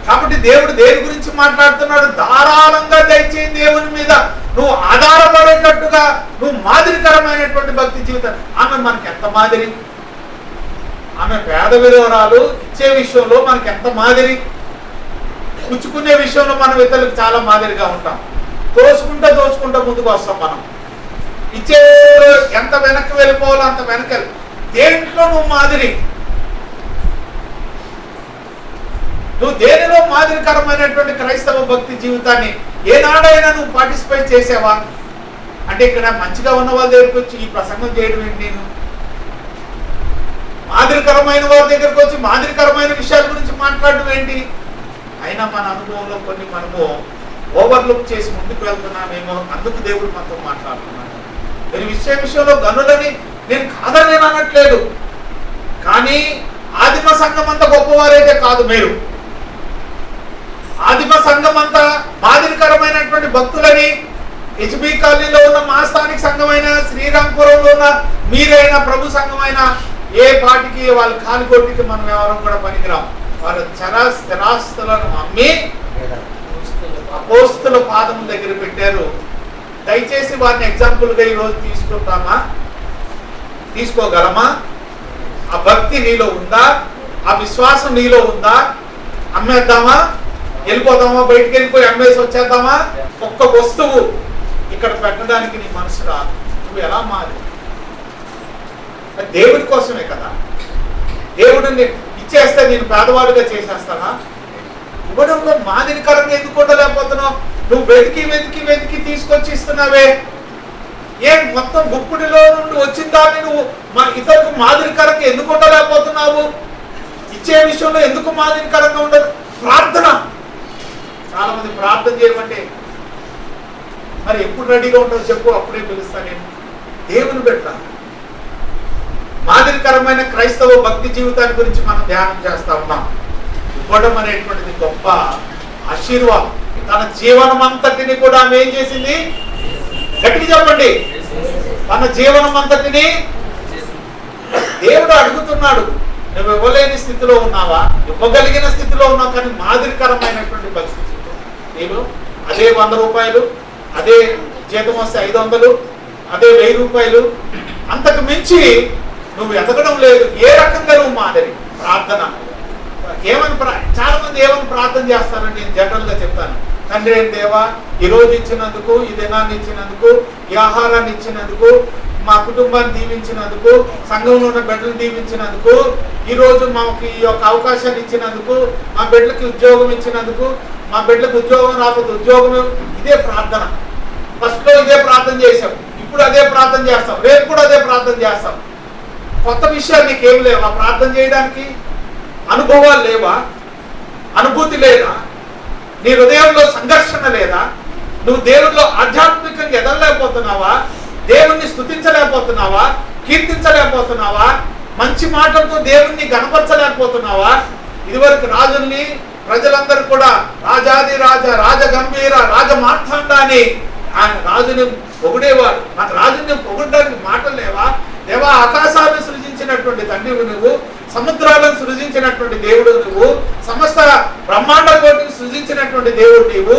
కాబట్టి దేవుడు దేని గురించి మాట్లాడుతున్నాడు? ధారాళంగా దయచేయి దేవుని మీద నువ్వు ఆధారపడేటట్టుగా నువ్వు మాదిరికరమైనటువంటి భక్తి జీవితం. ఆమె మనకి ఎంత మాదిరి? ఆమె పేద విధవరాలు, ఇచ్చే విషయంలో మనకి ఎంత మాదిరి? పుచ్చుకునే విషయంలో మనం ఇతరులకు చాలా మాదిరిగా ఉంటాం. దోచుకుంటా ముందుకు వస్తాం. మనం ఇచ్చే ఎంత వెనక్కి వెళ్ళిపోవాలో అంత వెనకాలి. దేంట్లో నువ్వు మాదిరి? నువ్వు దేనిలో మాదిరికరమైనటువంటి క్రైస్తవ భక్తి జీవితాన్ని ఏనాడైనా నువ్వు పార్టిసిపేట్ చేసావా? అంటే ఇక్కడ మంచిగా ఉన్న వాళ్ళ దగ్గరికి వచ్చి ఈ ప్రసంగం చేయడం ఏంటి? నేను మాదిరికరమైన వాళ్ళ దగ్గరకు వచ్చి మాదిరికరమైన విషయాల గురించి మాట్లాడడం ఏంటి? అయినా మన అనుభవంలో కొన్ని మనము ఓవర్లుక్ చేసి ముందుకు వెళ్తున్నామేమో, అందుకు దేవుడు మనతో మాట్లాడుతున్నాడు. నేను విషయంలో గనులని నేను కాదని నేను అనట్లేదు, కానీ ఆదిమ సంఘం అంతా గొప్పవారైతే కాదు. మీరు ఆదిమ సంఘం అంతా మాదిరికరమైనటువంటి భక్తులని హెచ్బి కాలనీలో ఉన్న మా స్థానిక సంఘమైన, శ్రీరాంపురంలో ఉన్న మీరైనా, ప్రభు సంఘమైన ఏ పాటికి వాళ్ళ కాలికొట్టికి మనం ఎవరం కూడా పనికిరాం. వారు స్థిరాస్తులను అమ్మి అపోస్తుల పాదముల దగ్గర పెట్టారు. దయచేసి వారిని ఎగ్జాంపుల్గా ఈరోజు తీసుకోగలమా? ఆ భక్తి నీలో ఉందా? ఆ విశ్వాసం నీలో ఉందా? అమ్మేద్దామా, వెళ్ళిపోదామా, బయటికి వెళ్ళిపోయి అమ్మేసి వచ్చేద్దామా? ఒక్క వస్తువు ఇక్కడ పెట్టడానికి నీ మనసు రాదు. నువ్వు ఎలా మారి? దేవుడి కోసమే కదా. దేవుడిని ఇచ్చేస్తే నేను పేదవాడిగా చేసేస్తానా? ఇవ్వడంలో మాదిరికరంగా ఎందుకు ఉండలేకపోతున్నావు? నువ్వు వెతికి తీసుకొచ్చి ఇస్తున్నావే. మొత్తం గుప్పిడిలో నుండి వచ్చిన దాన్ని నువ్వు ఇతరులకు మాదిరికరంగా ఎందుకు ఉండలేకపోతున్నావు? ఇచ్చే విషయంలో ఎందుకు మాదిరికరంగా ఉండదు? చాలా మంది ప్రార్థన చేయమంటే మరి ఎప్పుడు రెడీగా ఉంటావు చెప్పు, అప్పుడే పిలుస్తాను నేను. దేవుని బిడ్డ మాదిరికరమైన క్రైస్తవ భక్తి జీవితాన్ని గురించి మనం ధ్యానం చేస్తా ఉన్నాం. ఇవ్వడం అనేటువంటిది గొప్ప ఆశీర్వాదం. తన జీవనం అంతటిని కూడా ఆమె ఏం చేసింది? గట్టిగా చెప్పండి. తన జీవనం అంతటిని దేవుడు అడుగుతున్నాడు. నువ్వు ఇవ్వలేని స్థితిలో ఉన్నావా? ఇవ్వగలిగిన స్థితిలో ఉన్నావు, కానీ మాదిరికరమైనటువంటి భక్తి జీవితం. నేను అదే 100 రూపాయలు, అదే జీతం వస్తే 500, అదే 1000 రూపాయలు, అంతకు మించి నువ్వు ఎదగడం లేదు. ఏ రకంగా నువ్వు మాదిరి ప్రార్థన ఏమని చాలా మంది ఏమని ప్రార్థన చేస్తారని నేను జనరల్ గా చెప్తాను. తండ్రి ఏం దేవా, ఈ రోజు ఇచ్చినందుకు, ఈ దినాన్ని ఇచ్చినందుకు, ఈ ఆహారాన్ని ఇచ్చినందుకు, మా కుటుంబాన్ని దీవించినందుకు, సంఘంలో ఉన్న బిడ్డలు దీవించినందుకు, ఈ రోజు మాకు ఈ యొక్క అవకాశాన్ని ఇచ్చినందుకు, మా బిడ్డలకి ఉద్యోగం ఇచ్చినందుకు, మా బిడ్డలకు ఉద్యోగం రాకపోతే ఉద్యోగం. ఇదే ప్రార్థన. ఫస్ట్ లో ఇదే ప్రార్థన చేసాం, ఇప్పుడు అదే ప్రార్థన చేస్తాం, రేపు కూడా అదే ప్రార్థన చేస్తాం. కొత్త విషయాలు నీకేం లేవా? ప్రార్థన చేయడానికి అనుభవాలు లేవా? అనుభూతి లేదా? నీ హృదయంలో సంఘర్షణ లేదా? నువ్వు దేవుడిలో ఆధ్యాత్మికంగా ఎదగలేకపోతున్నావా? దేవుణ్ణి స్తుతించలేకపోతున్నావా? కీర్తించలేకపోతున్నావా? మంచి మాటలతో దేవుణ్ణి గణపరచలేకపోతున్నావా? ఇదివరకు రాజుల్ని ప్రజలందరూ కూడా రాజాది రాజ, రాజగంభీర, రాజమార్తాండ అని ఆయన రాజుని పొగిడేవాడు. మన రాజుని పొగడడానికి మాటలు లేవా? దేవా, ఆకాశాలను సృజించినటువంటి తండ్రివి నువ్వు, సముద్రాలను సృజించినటువంటి దేవుడు నువ్వు, సమస్త బ్రహ్మాండ కోటిని సృజించినటువంటి దేవుడు నీవు,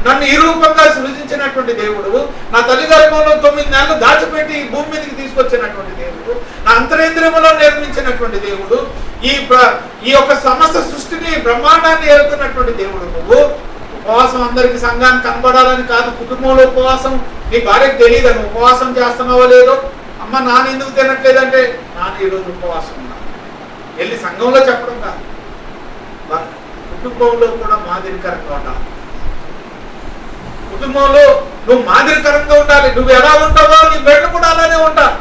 నన్ను ఈ రూపంగా సృజించినటువంటి దేవుడు, నా తల్లి గర్భంలో 9 నెలలు దాచిపెట్టి ఈ భూమి మీదకి తీసుకొచ్చినటువంటి దేవుడు, నా అంతరేంద్రియములో నిర్మించినటువంటి దేవుడు, ఈ యొక్క సమస్త సృష్టిని బ్రహ్మాండాన్ని ఏలుతున్నటువంటి దేవుడు నువ్వు. ఉపవాసం అందరికి సంఘానికి కనబడాలని కాదు, కుటుంబంలో ఉపవాసం. నీ భార్యకు తెలియదు నువ్వు ఉపవాసం చేస్తున్నావో లేదో. అమ్మ నాన్న ఎందుకు తినట్లేదంటే, నాన్న ఈరోజు ఉపవాసం ఉన్నా, వెళ్ళి సంఘంలో చెప్పడం కాదు, కుటుంబంలో కూడా మాదిరికరంగా ఉండాలి. కుటుంబంలో నువ్వు మాదిరికరంగా ఉండాలి. నువ్వు ఎలా ఉంటావో నీ బిడ్డలు కూడా అలానే ఉంటారు.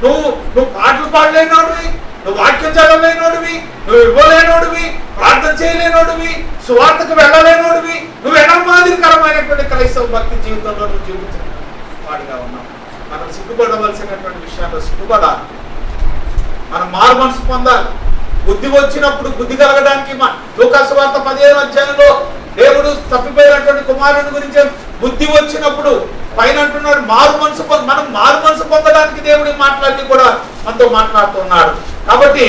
నువ్వు పాటలు పాడలేనోడివి, నువ్వు వాక్యం చదవలేనోడివి, నువ్వు ఇవ్వలేనోడివి, ప్రార్థన చేయలేనోడివి, సువార్తకు వెళ్ళలేనోడివి, నువ్వు ఎలా మాదిరికరమైనటువంటి క్రైస్తవ భక్తి జీవితంలో నువ్వు జీవించిన వాడిగా ఉన్నావు. మనం సిగ్గుపడవలసినటువంటి విషయాల్లో సిగ్గుపడాలి. మనం మారు మనసు పొందాలి. బుద్ధి వచ్చినప్పుడు, బుద్ధి కలగడానికి లూకాసు వార్త 15వ అధ్యాయంలో దేవుడు తప్పిపోయినటువంటి కుమారుని గురించి బుద్ధి వచ్చినప్పుడు పైన అంటున్నాడు మారు మనసు. మనం మారు మనసు పొందడానికి దేవుడి మాటలన్నీ కూడా మనతో మాట్లాడుతున్నాడు. కాబట్టి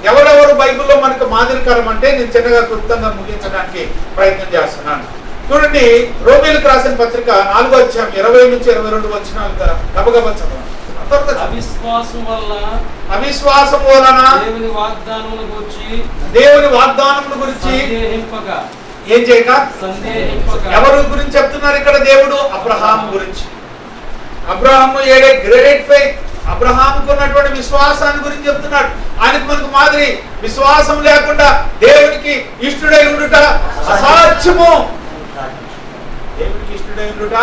ఎవరెవరు బైబిల్లో మనకు మాదిరికరం అంటే నేను చిన్నగా క్లుప్తంగా ముగించడానికి ప్రయత్నం చేస్తున్నాను. చూడండి, రోమీయులకు రాసిన పత్రిక 4వ అధ్యాయం 20 నుంచి 22 వచనాలు గబగబా చదవండి. అవిశ్వాసం వలన దేవుని వాగ్దానముల గురించి ఏం చేయక ఎవరి గురించి చెప్తున్నారు ఇక్కడ? దేవుడు అబ్రహాము గురించి. అబ్రహాము గ్రేట్ ఫెయిత్, అబ్రహాముకు ఉన్నటువంటి విశ్వాసాన్ని గురించి చెప్తున్నాడు. ఆయనకు మనకు మాదిరి. విశ్వాసం లేకుండా దేవునికి ఇష్టడై ఉండుట అసాధ్యము. దేవునికి ఇష్టడై ఉండుట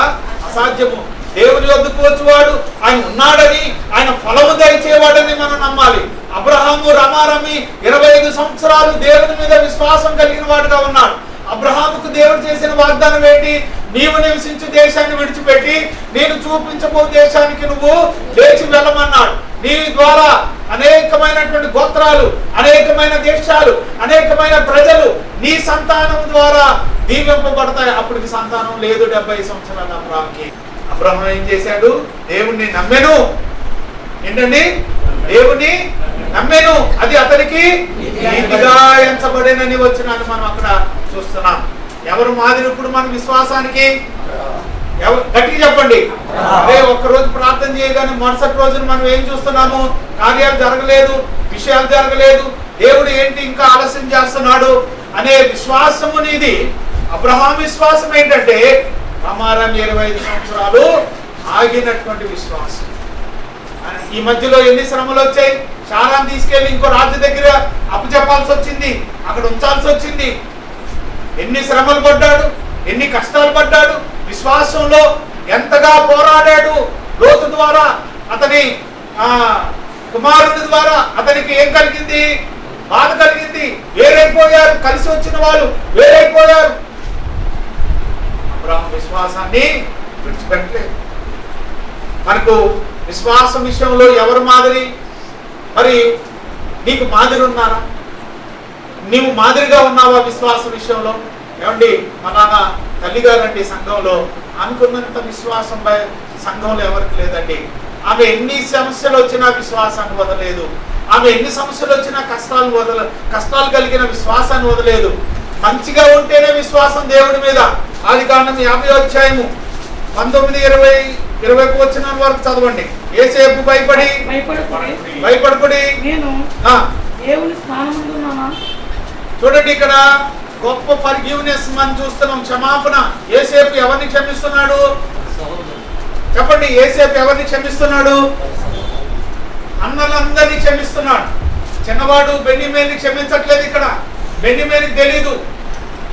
అసాధ్యము. దేవుని వద్దకు వచ్చేవాడు ఆయన ఉన్నాడని, ఆయన ఫలము దయచేవాడని మనం నమ్మాలి. అబ్రహాము రమారమి 25 సంవత్సరాలు దేవుని మీద విశ్వాసం కలిగిన వాడుగా ఉన్నాడు. అబ్రహాముకు దేవుడు చేసిన వాగ్దానం ఏంటి? నీవు నివసించు దేశాన్ని విడిచిపెట్టి నేను చూపించబో దేశానికి నువ్వు లేచి వెళ్ళమన్నాడు. నీ ద్వారా అనేకమైనటువంటి గోత్రాలు, అనేకమైన దేశాలు, అనేకమైన ప్రజలు నీ సంతానం ద్వారా దీవింపబడతాయి. అప్పటికి సంతానం లేదు 70 సంవత్సరాల అబ్రహాంకి. అబ్రహాం ఏం చేశాడు? దేవుణ్ణి నమ్మెను. ఏంటండి? దేవుణ్ణి నమ్మెను, అది అతనికి నీతిగా ఎంచబడేనని వచ్చినాన్ని మనం అక్కడ చూస్తున్నాం. ఎవరు మాదిరి ఇప్పుడు మన విశ్వాసానికి? గట్టిగా చెప్పండి. అదే ఒక్కరోజు ప్రార్థన చేయగానే మరుసటి రోజున మనం ఏం చూస్తున్నాము? కార్యాలు జరగలేదు, విషయాలు జరగలేదు, దేవుడు ఏంటి ఇంకా ఆలస్యం చేస్తున్నాడు అనే విశ్వాసము నీది. అబ్రహాం విశ్వాసం ఏంటంటే ప్రమారం 25 సంవత్సరాలు ఆగినటువంటి విశ్వాసం. ఈ మధ్యలో ఎన్ని శ్రమలు వచ్చాయి? శారాన్ని తీసుకెళ్లి ఇంకో రాజు దగ్గర అప్పచెప్పాల్సి వచ్చింది, అక్కడ ఉంచాల్సి వచ్చింది. ఎన్ని శ్రమలు పడ్డాడు, ఎన్ని కష్టాలు పడ్డాడు, విశ్వాసంలో ఎంతగా పోరాడాడు. లోతు ద్వారా, అతని కుమారుని ద్వారా అతనికి ఏం కలిగింది? బాధ కలిగింది. వేరైపోయారు, కలిసి వచ్చిన వాళ్ళు వేరైపోయారు. అబ్రహాము విశ్వాసాన్ని విడిచిపెట్టలేదు. మనకు విశ్వాసం విషయంలో ఎవరు మాదిరి? మరి నీకు మాదిరి ఉన్నారా? నీవు మాదిరిగా ఉన్నావా విశ్వాస విషయంలో? ఏమండి, మా నాన్న తల్లిగారండి సంఘంలో అనుకున్నంత విశ్వాసం సంఘంలో ఎవరికి లేదండి. ఆమె ఎన్ని సమస్యలు వచ్చినా విశ్వాసాన్ని వదలలేదు. ఆమె ఎన్ని సమస్యలు వచ్చినా కష్టాలు కలిగిన విశ్వాసాన్ని వదలేదు. మంచిగా ఉంటేనే విశ్వాసం దేవుడి మీద. ఆదికాండం 50వ అధ్యాయము 19-20 వచనం వరకు చదవండి. యేసేపు భయపడకుడి. చూడండి, ఇక్కడ గొప్ప ఫర్గివ్నెస్ మనం చూస్తున్నాం, క్షమాపణ. యేసేపు ఎవరిని క్షమిస్తున్నాడు? చెప్పండి, యేసేపు ఎవరిని క్షమిస్తున్నాడు? అన్నలందరినీ క్షమిస్తున్నాడు. చిన్నవాడు బెన్యామీనుని క్షమించట్లేదు. ఇక్కడ బెన్యామీనుకి తెలీదు,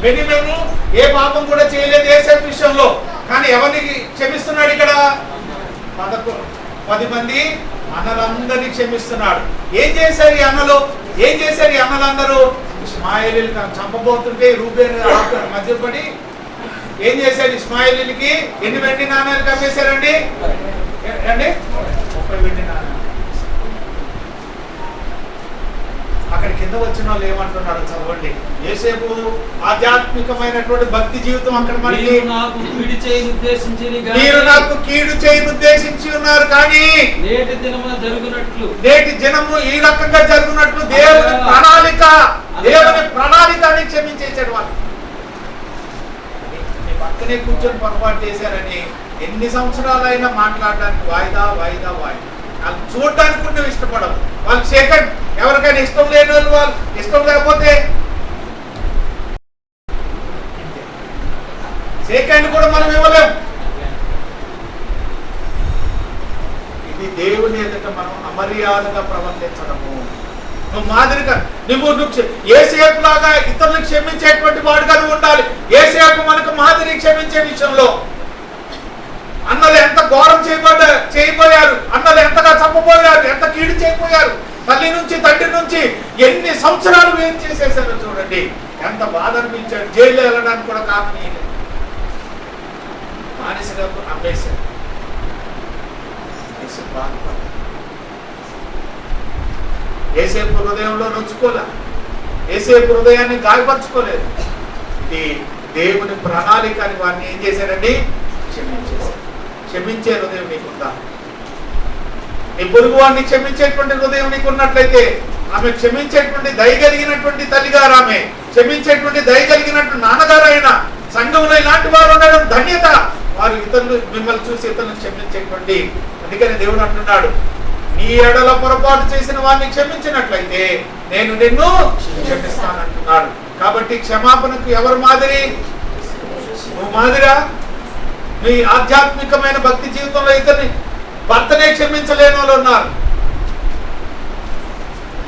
బెన్యామీను ఏ పాపం కూడా చేయలేదు యేసేపు విషయంలో. కానీ ఎవరిని క్షమిస్తున్నాడు? ఇక్కడ 10 మంది అన్నలందరినీ క్షమిస్తున్నాడు. ఏం చేశారు ఈ అన్నలు? ఏం చేశారు ఈ అన్నలందరూ? ఇష్మాయేలీలు చంపబోతుంటే రూబేను మధ్యపడి ఏం చేశారు? ఇష్మాయేలీలకి ఎన్ని వెండి నాణాలు కమ్మేశారండి? 30 వెండి నాణాలు. అక్కడ కింద వచ్చిన వాళ్ళు ఏమంటున్నాడు చదవండి. యేసేపు ఆధ్యాత్మికమైనటువంటి భక్తి జీవితం అక్కడ మనకి, మీరు నాకు కీడు చేయని ఉద్దేశించి ఉన్నారు, కానీ నేటి దినము ఈ రకంగా జరుగునట్లు దేవుని ప్రణాళిక అని క్షమించేసాడు. వాళ్ళు మీ పక్కనే కూర్చొని పొరపాటు చేశారని ఎన్ని సంవత్సరాలైనా మాట్లాడడానికి వాయిదా వాయిదా వాయిదా. వాళ్ళు చూడడానికి కూడా ఇష్టపడవు. వాళ్ళకి సెకండ్ ఎవరికైనా ఇష్టం లేని వాళ్ళు ఇష్టం లేకపోతే సెకండ్ కూడా మనం ఇవ్వలేం. ఇది దేవుని ఎదుట మనం అమర్యాదగా ప్రవర్తించడము. నువ్వు మాదిరిగా నువ్వు యేసేపు లాగా ఇతరులు క్షమించేటువంటి వాడుగా ఉండాలి. యేసేపు మనకు మాదిరి క్షమించే విషయంలో. అన్నలు ఎంత ఘోరం చేయబోయారు, అన్నలు ఎంతగా చంపబోయారు, ఎంత కీడు చేయబోయారు. తల్లి నుంచి తండ్రి నుంచి ఎన్ని సంవత్సరాలు వేరు చేసేసారో చూడండి. ఎంత బాధ అనిపించాడు. జైల్లో వెళ్ళడానికి కూడా కారణం మానసిగా అమ్మేశారు. యేసేపు హృదయంలో నొచ్చుకోలే, యేసేపు హృదయాన్ని గాయపరచుకోలేదు. ఇది దేవుని ప్రణాళిక అని వారిని ఏం చేశారండి? క్షమించేశారు. క్షమించే హృదయం నీకుందా? నీ పొరుగు వాడిని క్షమించేటువంటి హృదయం నీకు ఉన్నట్లయితే, ఆమె క్షమించేటువంటి దయగలిగినటువంటి తల్లిగారు, ఆమె క్షమించేటువంటి దయగలిగినట్టు నాన్నగారు అయినా సంఘంలో ఇలాంటి వారు ఉండడం ధన్యత. వారు ఇతరులు మిమ్మల్ని చూసి ఇతరులను క్షమించేటువంటి. అందుకని దేవుడు అంటున్నాడు, నీ ఎడల పొరపాటు చేసిన వారిని క్షమించినట్లయితే నేను నిన్ను క్షమిస్తానంటున్నాడు. కాబట్టి క్షమాపణకు ఎవరు మాదిరి? నువ్వు మాదిరా? నీ ఆధ్యాత్మికమైన భక్తి జీవితంలో ఇతరుని భర్తనే క్షమించలేని వాళ్ళు ఉన్నారు,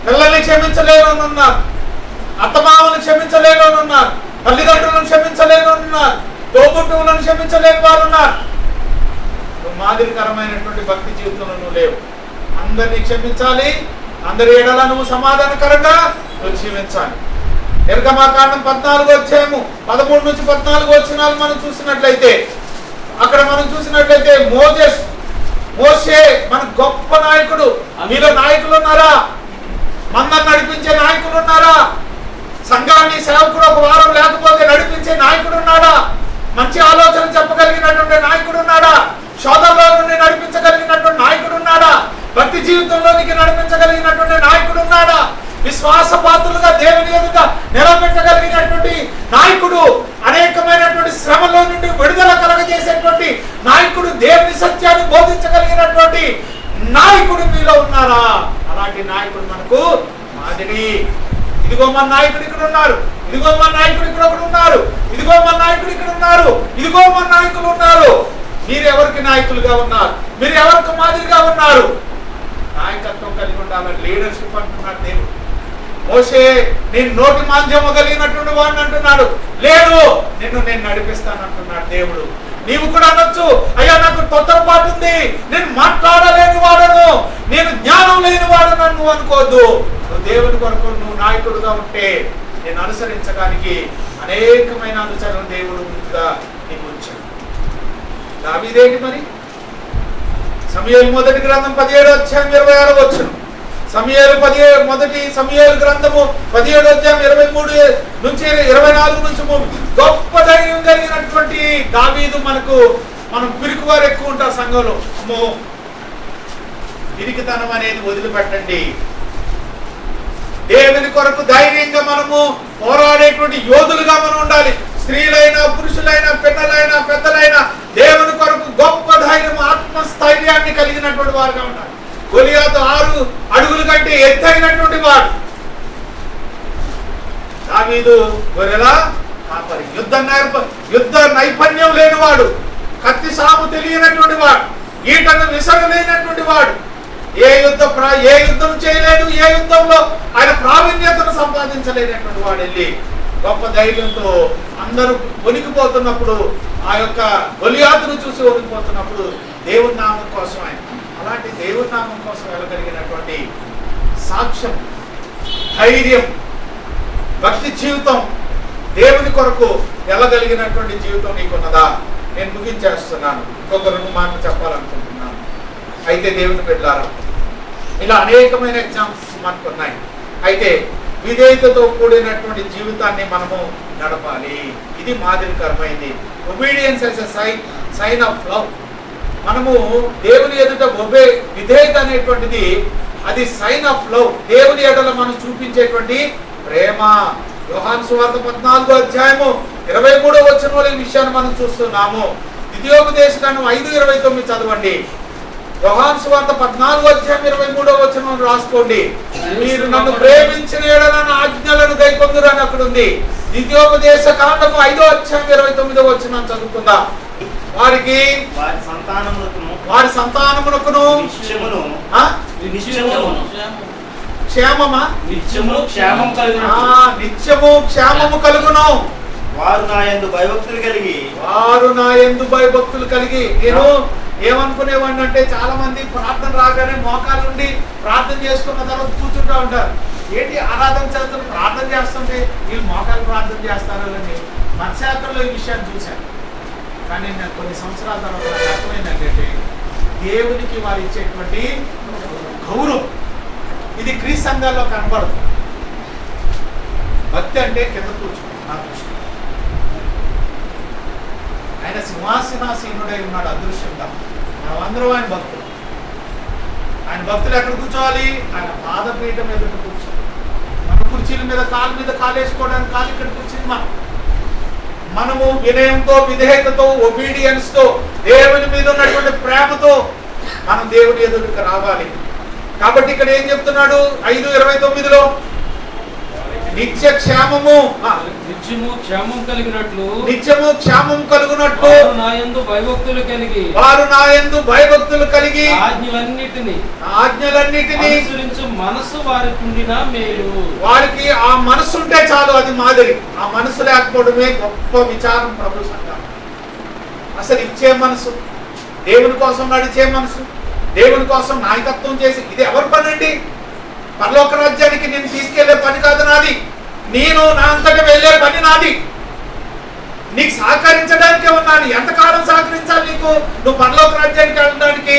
పిల్లల్ని క్షమించలేని వాళ్ళు ఉన్నారు, అత్తమామను క్షమించలేని వాళ్ళు ఉన్నారు, తల్లిదండ్రులను క్షమించలేని వాళ్ళు ఉన్నారు, తోబుట్టువులను క్షమించలేని వారు ఉన్నారు. నువ్వు మాదిరికరమైనటువంటి భక్తి జీవితంలో నువ్వు లేవు. అందరినీ క్షమించాలి, అందరి ఎడల నువ్వు సమాధానకరంగా నువ్వు జీవించాలి. నిర్గమకాండం 14వ అధ్యాయము 13 నుంచి 14 వచనాలు మనం చూసినట్లయితే, అక్కడ మనం చూసినట్లయితే మోషే మన గొప్ప నాయకుడు. మీలో నాయకులు ఉన్నారా? మందను నడిపించే నాయకులు ఉన్నారా? సంఘాన్ని సేవకుడు ఒక వారం లేకపోతే నడిపించే నాయకుడు ఉన్నాడా? మంచి ఆలోచన చెప్పగలిగినటువంటి నాయకుడు ఉన్నాడా? శోధనలో నుండి నడిపించగలిగినటువంటి నాయకుడు ఉన్నాడా? భక్తి జీవితంలోనికి నడిపించగలిగినటువంటి నాయకుడు ఉన్నాడా? విశ్వాసపాత్రులుగా దేవుని ఎదుట నిలబెట్టగలిగినటువంటి నాయకుడు, అనేకమైనటువంటి శ్రమలో నుండి విడుదల కలగజేసేటువంటి నాయకుడు, దేవుని సత్యాన్ని బోధించగలిగినటువంటి నాయకుడు మీలో ఉన్నారా? అలాంటి నాయకుడు మనకు మాదిరి. ఇదిగో మన నాయకుడు ఇక్కడ ఉన్నారు, ఇదిగో మన నాయకుడు ఇక్కడ ఒకడు ఉన్నారు, ఇదిగో మన నాయకుడు ఇక్కడ ఉన్నారు, ఇదిగో మన నాయకులు ఉన్నారు. మీరు ఎవరికి నాయకులుగా ఉన్నారు? మీరు ఎవరికి మాదిరిగా ఉన్నారు? నాయకత్వం కలిగి ఉండాలని లీడర్షిప్ అంటున్నాడు దేవుడు. మోషే నేను నోటి మాంద్యము కలిగినటువంటి వాడిని అంటున్నాడు. లేదు, నిన్ను నేను నడిపిస్తాను అంటున్నాడు దేవుడు. నీవు కూడా అనొచ్చు, అయ్యా నాకు తొందరపాటు ఉంది, నేను మాట్లాడలేని వాడను, నేను జ్ఞానం లేని వాడను నువ్వు అనుకోవద్దు. నువ్వు దేవుని కొరకు నువ్వు నాయకుడుగా ఉంటే నేను అనుసరించడానికి అనేకమైన అనుచరులు దేవుడు నీకు ఉంచాడు. దావీదేంటి మరి? సమూయేలు మొదటి గ్రంథం 17వ అధ్యాయం 26వ వచనం, మొదటి సమూయేలు గ్రంథము 17వ అధ్యాయం 23 నుంచి 24 నుంచి గొప్ప ధైర్యం కలిగినటువంటి దావీదు. మనం పిరికివారు ఎక్కువ ఉంటారు సంఘంలో. అమ్మో, పిరికితనం అనేది వదిలిపెట్టండి. దేవుని కొరకు ధైర్యంగా మనము పోరాడేటువంటి యోధులుగా మనం ఉండాలి. స్త్రీలైనా, పురుషులైనా, పిల్లలైనా, పెద్దలైనా దేవుని కొరకు గొప్ప ధైర్యం, ఆత్మస్థైర్యాన్ని కలిగినటువంటి వారుగా ఉండాలి. గొలియాతు 6 అడుగుల కంటే ఎత్తైనటువంటి వాడు. దావీదు గొర్రెల కాపరి, యుద్ధ నైపుణ్యం లేనివాడు, కత్తి సాము తెలియనటువంటి వాడు, ఈటను విసరలేనటువంటి వాడు, ఏ యుద్ధం చేయలేదు, ఏ యుద్ధంలో ఆయన ప్రావీణ్యతను సంపాదించలేనటువంటి వాడు వెళ్ళి గొప్ప ధైర్యంతో అందరూ వణికిపోతున్నప్పుడు, ఆ యొక్క గొలియాతును చూసి వణికిపోతున్నప్పుడు దేవుని నామం కోసం ఆయన, అలాంటి దేవుని నామం కోసం వెళ్ళగలిగినటువంటి సాక్ష్యం, ధైర్యం, భక్తి జీవితం, దేవుని కొరకు వెళ్ళగలిగినటువంటి జీవితం నీకున్నదా? నేను ముగించేస్తున్నాను. ఇంకొక 2 మాటలు చెప్పాలనుకుంటున్నాను. అయితే దేవుని బిడ్డలారా, ఇలా అనేకమైన ఎగ్జామ్స్ మనకు ఉన్నాయి. అయితే విధేయతతో కూడినటువంటి జీవితాన్ని మనము నడపాలి. ఇది మాదిరికరమైంది. Obedience as a sign of love. మనము దేవుని ఎదుట విధేయత అనేటువంటిది అది సైన్ ఆఫ్ లవ్. దేవుని ఎడల మనం చూపించేటువంటి ప్రేమ. యోహాను సువార్త 14వ అధ్యాయము 23వ వచనంలో ఈ విషయాన్ని మనం చూస్తున్నాము. ద్వితీయోపదేశకాండం 5:29 చదవండి. యోహాను సువార్త 14వ అధ్యాయం 23వ వచనం రాసుకోండి. మీరు నన్ను ప్రేమించిన యెడల నా ఆజ్ఞలను గైకొందురు అని అక్కడ ఉంది. ద్వితీయోపదేశకాండము 5వ అధ్యాయం 29వ వచనం చదువుకుందాం. వారి సంతానమునకును నిత్యము క్షేమము కలుగును. వారు నా యందు భయభక్తులు కలిగి. నేను ఏమనుకునేవాడిని అంటే, చాలా మంది ప్రార్థన రాగానే మోకాళ్ళ నుండి ప్రార్థన చేసుకున్న తర్వాత కూర్చుంటూ ఉంటారు. ఏంటి ఆరాధన చేస్తారు, ప్రార్థన చేస్తుంటే వీళ్ళు మోకాలు ప్రార్థన చేస్తారు అని మత్స్యాత్రలో ఈ విషయాన్ని చూశాను. కానీ నేను కొన్ని సంవత్సరాల తర్వాత నాకు అర్థమైంది ఏంటంటే, దేవునికి వారు ఇచ్చేటువంటి గౌరవం ఇది క్రీస్తు సంఘాల్లో కనబడుతుంది. భక్తి అంటే కింద కూర్చుంది. నా దృష్టి ఆయన సింహాసనాసీనుడై ఉన్నాడు అదృశ్యంగా. మనమందరం ఆయన భక్తులు. ఆయన భక్తులు ఎక్కడ కూర్చోవాలి? ఆయన పాదపీఠం ఎదుట కూర్చోవాలి. మన కుర్చీల మీద కాలేసుకోవడానికి కాదు ఇక్కడ కూర్చుంది. మనము వినయంతో, విధేయతతో, ఒబీడియన్స్ తో, దేవుని మీద ఉన్నటువంటి ప్రేమతో మనం దేవుని ఎదుటికి రావాలి. కాబట్టి ఇక్కడ ఏం చెప్తున్నాడు? 5:29లో నిత్యము క్షేమం కలుగునట్లు వారు నా యందు భయభక్తులు కలిగి ఆజ్ఞలన్నిటిని మనసు వారికి ఉండినా మేలు. వారికి ఆ మనసు ఉంటే చాలు, అది మాదిరి. ఆ మనసు లేకపోవడమే గొప్ప విచారం ప్రభు సంఘం. అసలు ఇచ్చే మనసు, దేవుని కోసం నడిచే మనసు, దేవుని కోసం నాయకత్వం చేసి, ఇది ఎవరి పని అండి? పరలోక రాజ్యానికి నేను తీసుకెళ్లే పని కాదు నాది. నేను నా అంతటా వెళ్ళే పని నాది. నీకు సహకరించడానికే ఉన్నాను. ఎంతకాలం సహకరించాలి నీకు? నువ్వు పరలోక రాజ్యానికి వెళ్ళడానికి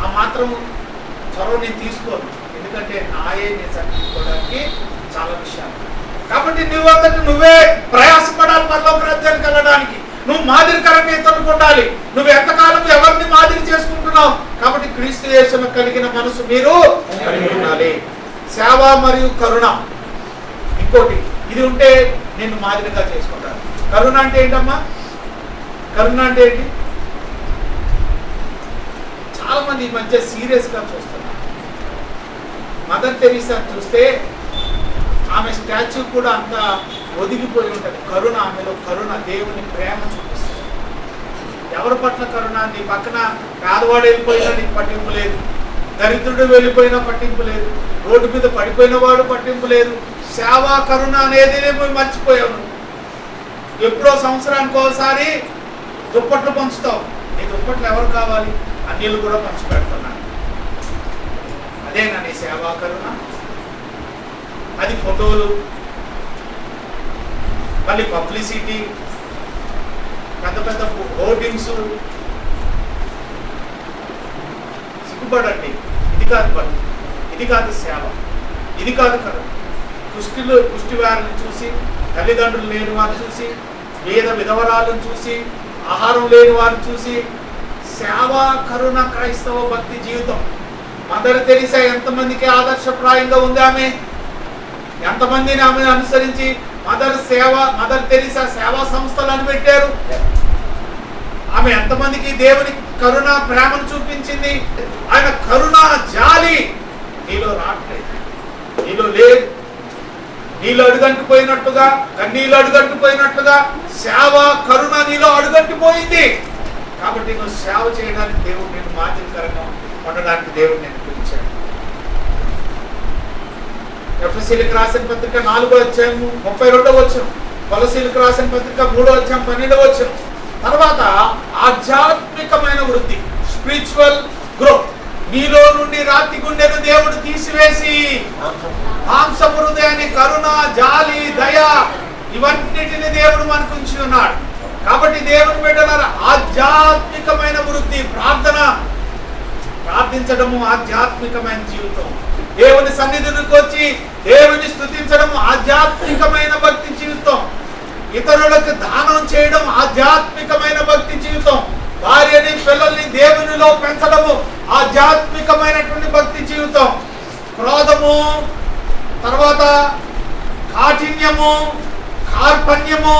ఆ మాత్రం చొరవ నేను తీసుకోను. ఎందుకంటే నాయే నేను సహకరించుకోవడానికి చాలా విషయాలు. కాబట్టి నువ్వే ప్రయాసపడాలి పరలోక రాజ్యానికి వెళ్ళడానికి. నువ్వు మాదిరికరంగా ఇతరులకు ఉండాలి. నువ్వు ఎంతకాలం ఎవరిని మాదిరి చేసుకుంటున్నావు? కాబట్టి క్రీస్తు యేసును కలిగిన మనసు మీరు కలిగి ఉండాలి. సేవ మరియు కరుణ. ఇంకోటి ఇది ఉంటే నేను మాదిరిగా చేసుకుంటాను. కరుణ అంటే ఏంటమ్మా? కరుణ అంటే ఏంటి? చాలా మంది ఈ మధ్య సీరియస్ గా చూస్తున్నారు. మదర్ తెరీసా చూస్తే ఆమె స్టాచ్యూ కూడా అంత ఒదిగిపోయి ఉంటుంది. కరుణ, ఆమెలో కరుణ, దేవుని ప్రేమ చూపిస్తుంది. ఎవరి పట్ల కరుణ? నీ పక్కన పేదవాడు వెళ్ళిపోయినా నీకు పట్టింపు లేదు, దరిద్రుడు వెళ్ళిపోయినా పట్టింపు లేదు, రోడ్డు మీద పడిపోయిన వాడు పట్టింపు లేదు. సేవా కరుణ అనేది మర్చిపోయావు. ఎప్పుడో సంవత్సరానికి ఒకసారి దుప్పట్లు పంచుతావు. నీ దుప్పట్లు ఎవరు కావాలి? అన్యులు కూడా పంచి పెడుతున్నాను. అదేనా నీ సేవా కరుణ? అది ఫోటోలు, మళ్ళీ పబ్లిసిటీ, పెద్ద పెద్ద హోర్డింగ్స్, తిప్పుబడండి. ఇది కాదు భక్తి, ఇది కాదు సేవ, ఇది కాదు కదా. కుష్టి వారిని చూసి, తల్లిదండ్రులు లేని వారిని చూసి, వేద విధవరాలను చూసి, ఆహారం లేని వారిని చూసి, సేవ, కరుణ, క్రైస్తవ భక్తి జీవితం. మదర్ తెరీసా ఎంతమందికి ఆదర్శప్రాయంగా ఉంది. ఆమె ఎంతమందిని ఆమె అనుసరించి మదర్ తెరీసా సేవా సంస్థలను పెట్టారు. ఆమె ఎంతమందికి దేవుని కరుణ, ప్రేమను చూపించింది. ఆయన కరుణ, జాలి నీలో రావట్లేదు, నీలో లేదు. నీలో అడుగంటిపోయినట్టుగా, కన్నీళ్ళు అడుగంటిపోయినట్టుగా సేవ, కరుణ నీలో అడుగంటిపోయింది. కాబట్టి నువ్వు సేవ చేయడానికి దేవుడు నేను మాదిరికరంగా ఉండడానికి దేవుడు నేను పిలిచాడు. ఎఫెసీయులకు రాసిన పత్రిక 4:32 కొలసీయులకు రాసిన పత్రిక 3:12 తర్వాత ఆధ్యాత్మికమైన వృద్ధి, స్పిరిచువల్ గ్రోత్. మీలో నుండి రాతి గుండెను దేవుడు తీసివేసి మాంసపు హృదయాన్ని, కరుణ, జాలి, దయ ఇవన్నిటిని దేవుడు మనకు ఉంచి ఉన్నాడు. కాబట్టి దేవుని బిడ్డలారా, ఆధ్యాత్మికమైన వృద్ధి, ప్రార్థించడము ఆధ్యాత్మికమైన జీవితం. దేవుని సన్నిధికి వచ్చి దేవుని స్తుతించడము ఆధ్యాత్మికమైన భక్తి జీవితం. ఇతరులకు దానం చేయడం ఆధ్యాత్మికమైన భక్తి జీవితం. భార్యని, పిల్లల్ని దేవునిలో పెంచడము ఆధ్యాత్మికమైనటువంటి భక్తి జీవితం. క్రోధము, తర్వాత కాఠిన్యము, కార్పణ్యము,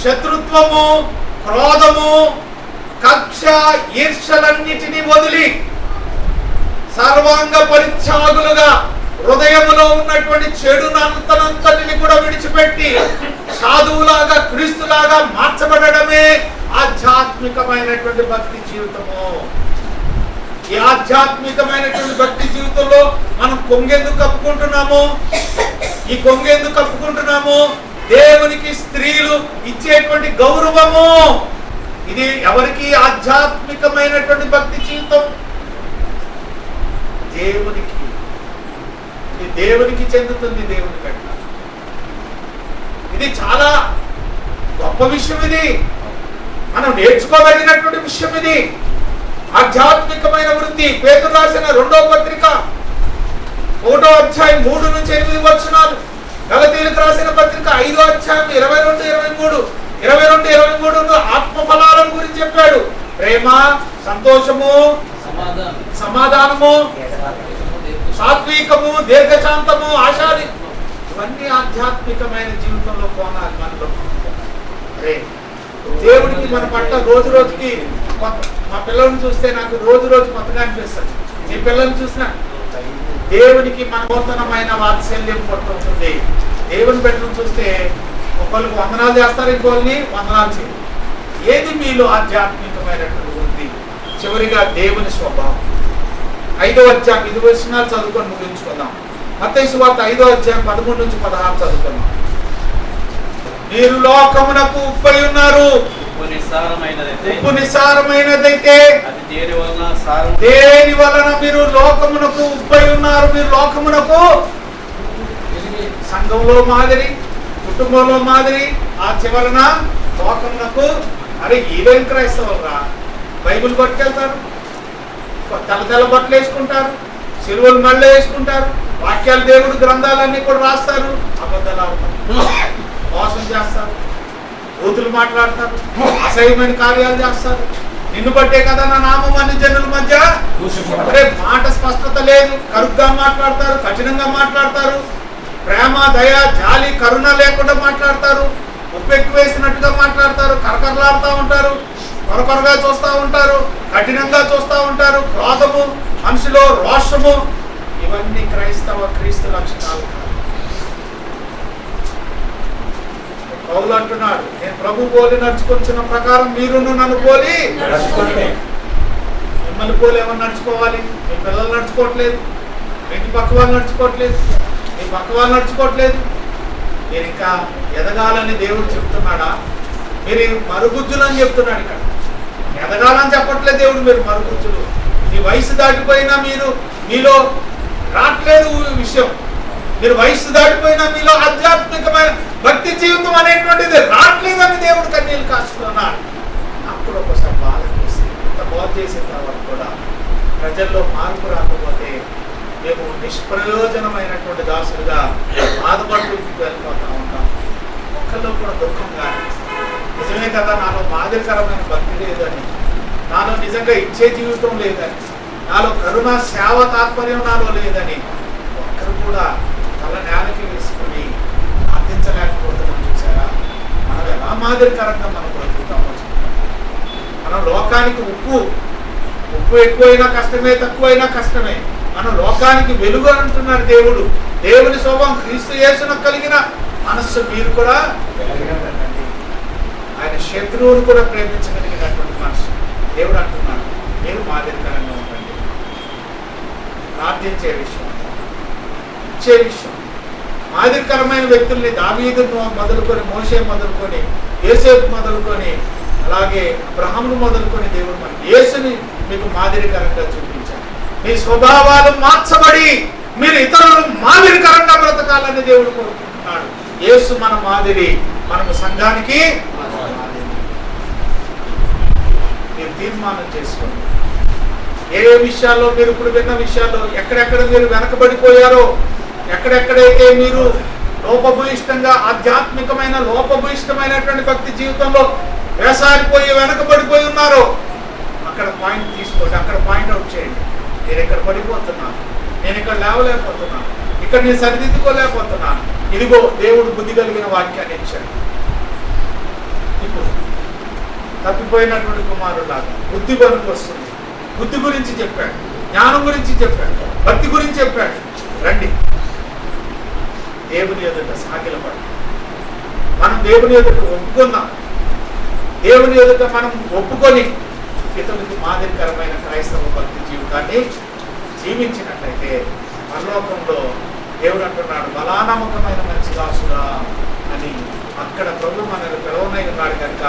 శత్రుత్వము, క్రోధము, కక్ష, ఈర్ష్యలన్నిటినీ వదిలి సర్వాంగ పరిత్యాగులుగా హృదయములో ఉన్నటువంటి చెడునంతనంతటిని కూడా విడిచిపెట్టి సాధువులాగా, క్రీస్తులాగా మార్చబడమే ఆధ్యాత్మికమైనటువంటి భక్తి జీవితము. ఈ ఆధ్యాత్మికమైనటువంటి భక్తి జీవితంలో మనం కొంగెందుకు కప్పుకుంటున్నాము? ఈ కొంగెందుకు కప్పుకుంటున్నాము? దేవునికి స్త్రీలు ఇచ్చేటువంటి గౌరవము. ఇది ఎవరికి ఆధ్యాత్మికమైనటువంటి భక్తి జీవితం? దేవునికి. ఇది దేవునికి చెందుతుంది. దేవుని బిడ్డ, ఇది చాలా గొప్ప విషయం. ఇది మనం నేర్చుకోగలిగినటువంటి విషయం. ఇది ఆధ్యాత్మికమైన వృద్ధి. పేతురు రాసిన 2వ పత్రిక 1వ అధ్యాయం 3-8 గలతీయులకు రాసిన పత్రిక 5వ అధ్యాయం 22-23 ఆత్మ ఫలాలను గురించి చెప్పాడు. ప్రేమ, సంతోషము, సమాధానము, సాత్వికము, దీర్ఘశాంతము, ఆశాది, ఇవన్నీ ఆధ్యాత్మికమైన జీవితంలో కోణాలు మనలో. దేవుడికి మన పట్ల రోజు రోజుకి మా పిల్లల్ని చూస్తే నాకు రోజు రోజు కొత్తగా అనిపిస్తుంది. మీ పిల్లల్ని చూసినా దేవునికి మన నూతనమైన వాత్సల్యం పడుతుంది. దేవుని బిడ్డను చూస్తే ఒకళ్ళకి వందనాలు చేస్తారు, ఇంకోళ్ళని వందనాలు చేయరు. ఏది మీలో ఆధ్యాత్మికమైనటువంటి ఉంది? చివరిగా దేవుని స్వభావం. 5వ అధ్యాయం 5 వచనాలు చదువుకొని ముగించుకుందాం. మత్తయి సువార్త 5వ అధ్యాయం 13-16 చదువుకుందాం. మీరు లోకమునకు ఉప్పై ఉన్నారు. ఉప్పు నిస్సారమైనదైతే దేని వలన మీరు లోకమునకు ఉప్పై ఉన్నారు? మీరు లోకమునకు, సంఘంలో మాదిరి, కుటుంబంలో మాదిరి, ఆ చివరన లోకమునకు. అరే ఈవేం క్రైస్తవులరా, బైబిల్ పట్టుకెళ్తారు, తెల్ల బట్టలు వేసుకుంటారు, సిలువలు మళ్ళీ వేసుకుంటారు, వాక్యాలు, దేవుడు గ్రంథాలన్నీ కూడా రాస్తారు, అబద్ధాలు ఆడతారు, మోసం చేస్తారు, బూతులు మాట్లాడతారు, అసహ్యమైన కార్యాలు చేస్తారు. నిన్ను బట్టే కదా నా నామం అన్ని జనుల మధ్య. మాట స్పష్టత లేదు, కరుగ్గా మాట్లాడతారు, కఠినంగా మాట్లాడతారు, ప్రేమ, దయ, జాలి, కరుణ లేకుండా మాట్లాడతారు, ఉప్పు ఎక్కువ వేసినట్టుగా మాట్లాడతారు, కరకరలాడుతూ ఉంటారు, కొరకొరగా చూస్తూ ఉంటారు, కఠినంగా చూస్తూ ఉంటారు, క్రోధము, మనిషిలో రోషము. ఇవన్నీ క్రీస్తు లక్షణాలు. పౌలు అంటున్నాడు, నేను ప్రభు పోలి నడుచుకొచ్చిన ప్రకారం మీరును నన్ను పోలి నడుచుకోండి. మిమ్మల్ని పోలి ఎవరు నడుచుకోవాలి? మీ పిల్లలు నడుచుకోవట్లేదు, మీ ఇంటి పక్క వాళ్ళు నడుచుకోవట్లేదు, మీ పక్క వాళ్ళు నడుచుకోవట్లేదు. మీరు ఇంకా ఎదగాలని దేవుడు చెప్తున్నాడా? మీరు మరుగుజ్జులు అని చెప్తున్నాడు. ఇక్కడ ఎదగాలని చెప్పట్లేదు దేవుడు. మీరు మరుగుజ్జులు, మీ వయసు దాటిపోయినా మీలో రావట్లేదు విషయం. మీరు వయసు దాటిపోయినా మీలో ఆధ్యాత్మికమైన భక్తి జీవితం అనేటువంటిది రావట్లేదని దేవుడు కన్నీళ్ళు కాస్తున్నాడు. అప్పుడు ఒకసారి బాధ చేసి ఇంత బాధ చేసిన తర్వాత కూడా ప్రజల్లో మార్పు రాకపోతే మేము నిష్ప్రయోజనమైనటువంటి దాసులుగా బాధపడుతూ వెళ్ళిపోతూ ఉంటాం. ఒక్కల్లో కూడా దుఃఖం కానీ, నిజమే కదా నాలో మాదిరికరమైన భక్తి లేదని, నాలో నిజంగా ఇచ్చే జీవితం లేదని, నాలో కరుణ సేవ తాత్పర్యం నాలో లేదని ఒక్కరు కూడా తల నేలకి వేసుకుని ప్రార్థించలేకపోతున్నాం. చూసారా, మనం ఎలా మాదిరికరంగా మనం బ్రతుకుతామో చెప్తాం. మనం లోకానికి ఉప్పు ఎక్కువైనా కష్టమే, తక్కువైనా కష్టమే. మనం లోకానికి వెలుగు అంటున్నాడు దేవుడు. దేవుని స్వభావం క్రీస్తు యేసునకు కలిగిన మనస్సు మీరు కూడా కలిగినదండి. ఆయన శత్రువును కూడా ప్రేమించగలిగినటువంటి మనస్సు. దేవుడు అంటున్నాడు మీరు మాదిరికరంగా ఉండండి. ప్రార్థించే విషయం, ఇచ్చే విషయం, మాదిరికరమైన వ్యక్తుల్ని దావీదును మొదలుకొని, మోషే మొదలుకొని, యోసేపు మొదలుకొని, అలాగే అబ్రహామును మొదలుకొని దేవుడు మనకి యేసుని మీకు మాదిరికరంగా చూపించారు. మీ స్వభావాలు మార్చబడి మీరు ఇతరులను మాదిరికరంగా బ్రతకాలని దేవుడు కోరుకుంటున్నాడు. యేసు మన మాదిరి, మనము సంఘానికి మాదిరి. మీరు తీర్మానం చేసుకోండి. ఏ విషయాల్లో మీరు ఇప్పుడు విన్న విషయాల్లో ఎక్కడెక్కడ మీరు వెనకబడిపోయారో, ఎక్కడెక్కడైతే మీరు లోపభూయిష్టంగా ఆధ్యాత్మికమైన లోపభూయిష్టమైనటువంటి భక్తి జీవితంలో వేసారిపోయి వెనకబడిపోయి ఉన్నారో అక్కడ పాయింట్ తీసుకోండి, అక్కడ పాయింట్ అవుట్ చేయండి. నేను ఇక్కడ పడిపోతున్నాను, నేను ఇక్కడ లేవలేకపోతున్నాను, ఇక్కడ నేను సరిదిద్దుకోలేకపోతున్నాను. ఇదిగో దేవుడు బుద్ధి కలిగిన వాక్యాన్ని ఇచ్చాడు. ఇప్పుడు తప్పిపోయినటువంటి కుమారులాగా బుద్ధి పనికి వస్తుంది. బుద్ధి గురించి చెప్పాడు, జ్ఞానం గురించి చెప్పాడు, భక్తి గురించి చెప్పాడు. రండి, దేవుని ఎదుట సాగిలపడి మనం దేవుని ఎదుట ఒప్పుకున్నాం. దేవుని ఎదుట మనం ఒప్పుకొని ఇతరులకు మాదిరికరమైన క్రైస్తవ భక్తి జీవితాన్ని జీవించినట్లయితే పరలోకంలో దేవుడు అంటున్నాడు బలానమ్మకమైన మంచి దాసుడా అని. అక్కడ ప్రభు మనల్ని పిలవనై ఉన్నాడు కనుక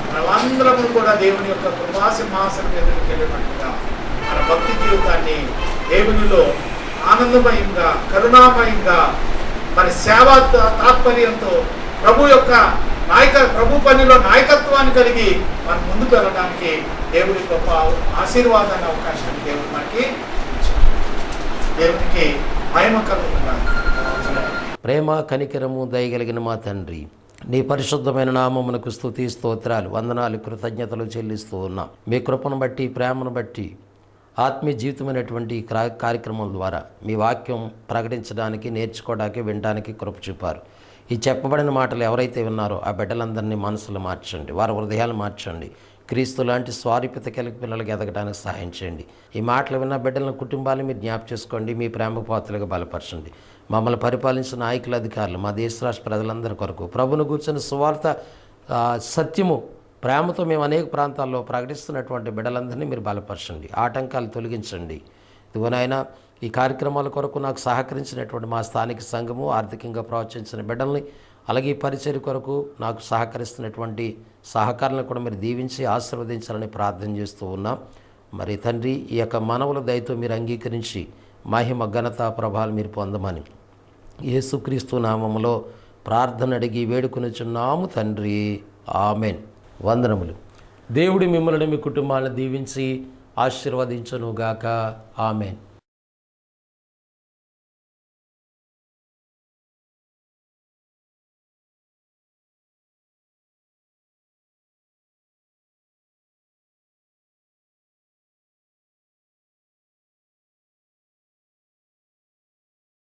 మనమందరము కూడా దేవుని యొక్క కృపాసింహాసనం ఎదురుకి వెళ్ళినట్టుగా మన భక్తి జీవితాన్ని దేవునిలో ఆనందమయంగా, కరుణామయంగా, మరి సేవా తాత్పర్యంతో ప్రభు పనిలో నాయకత్వాన్ని కలిగి మనం ముందుకు వెళ్ళడానికి దేవుడి గొప్ప ఆశీర్వాదాన్ని, అవకాశాన్ని దేవుడు మనకి ఇచ్చాడు. దేవునికి మహిమ కలుగుతున్నాడు. ప్రేమ కనికరము దయగలిగిన మా తండ్రి, నీ పరిశుద్ధమైన నామమునకు స్తుతి స్తోత్రాలు, వందనాలు, కృతజ్ఞతలు చెల్లిస్తూ ఉన్నాం. మీ కృపను బట్టి, ప్రేమను బట్టి, ఆత్మీయ జీవితమైనటువంటి కార్యక్రమం ద్వారా మీ వాక్యం ప్రకటించడానికి, నేర్చుకోవడానికి, వినడానికి కృప చూపారు. ఈ చెప్పబడిన మాటలు ఎవరైతే విన్నారో ఆ బిడ్డలందరినీ మనసులు మార్చండి, వారి హృదయాలు మార్చండి. క్రీస్తు లాంటి స్వారూప్యత కలిగి పిల్లలకి ఎదగడానికి సహాయం చేయండి. ఈ మాటలు విన్న బిడ్డల కుటుంబాన్ని మీరు జ్ఞాపకం చేసుకోండి, మీ ప్రేమ పాత్రలుగా బలపరచండి. మమ్మల్ని పరిపాలించిన నాయకుల, అధికారులు, మా దేశ రాష్ట్ర ప్రజలందరి కొరకు ప్రభును కూర్చొని సువార్త సత్యము ప్రేమతో మేము అనేక ప్రాంతాల్లో ప్రకటిస్తున్నటువంటి బిడ్డలందరినీ మీరు బలపరచండి, ఆటంకాలు తొలగించండి. ఇదిగోనైనా ఈ కార్యక్రమాల కొరకు నాకు సహకరించినటువంటి మా స్థానిక సంఘము, ఆర్థికంగా ప్రోత్సహించిన బిడ్డల్ని, అలాగే ఈ పరిచర్య కొరకు నాకు సహకరిస్తున్నటువంటి సహకారాలను కూడా మీరు దీవించి ఆశీర్వదించాలని ప్రార్థన చేస్తూ ఉన్నాం. మరి తండ్రి, ఈ యొక్క మనవుల దయతో మీరు అంగీకరించి మహిమ, ఘనత, ప్రభావాలు మీరు పొందమని యేసుక్రీస్తు నామములో ప్రార్థన అడిగి వేడుకొనుచున్నాము తండ్రి, ఆమెన్. వందనములు. దేవుడు మిమ్మల్ని, మీ కుటుంబాలను దీవించి ఆశీర్వదించునుగాక. ఆమెన్.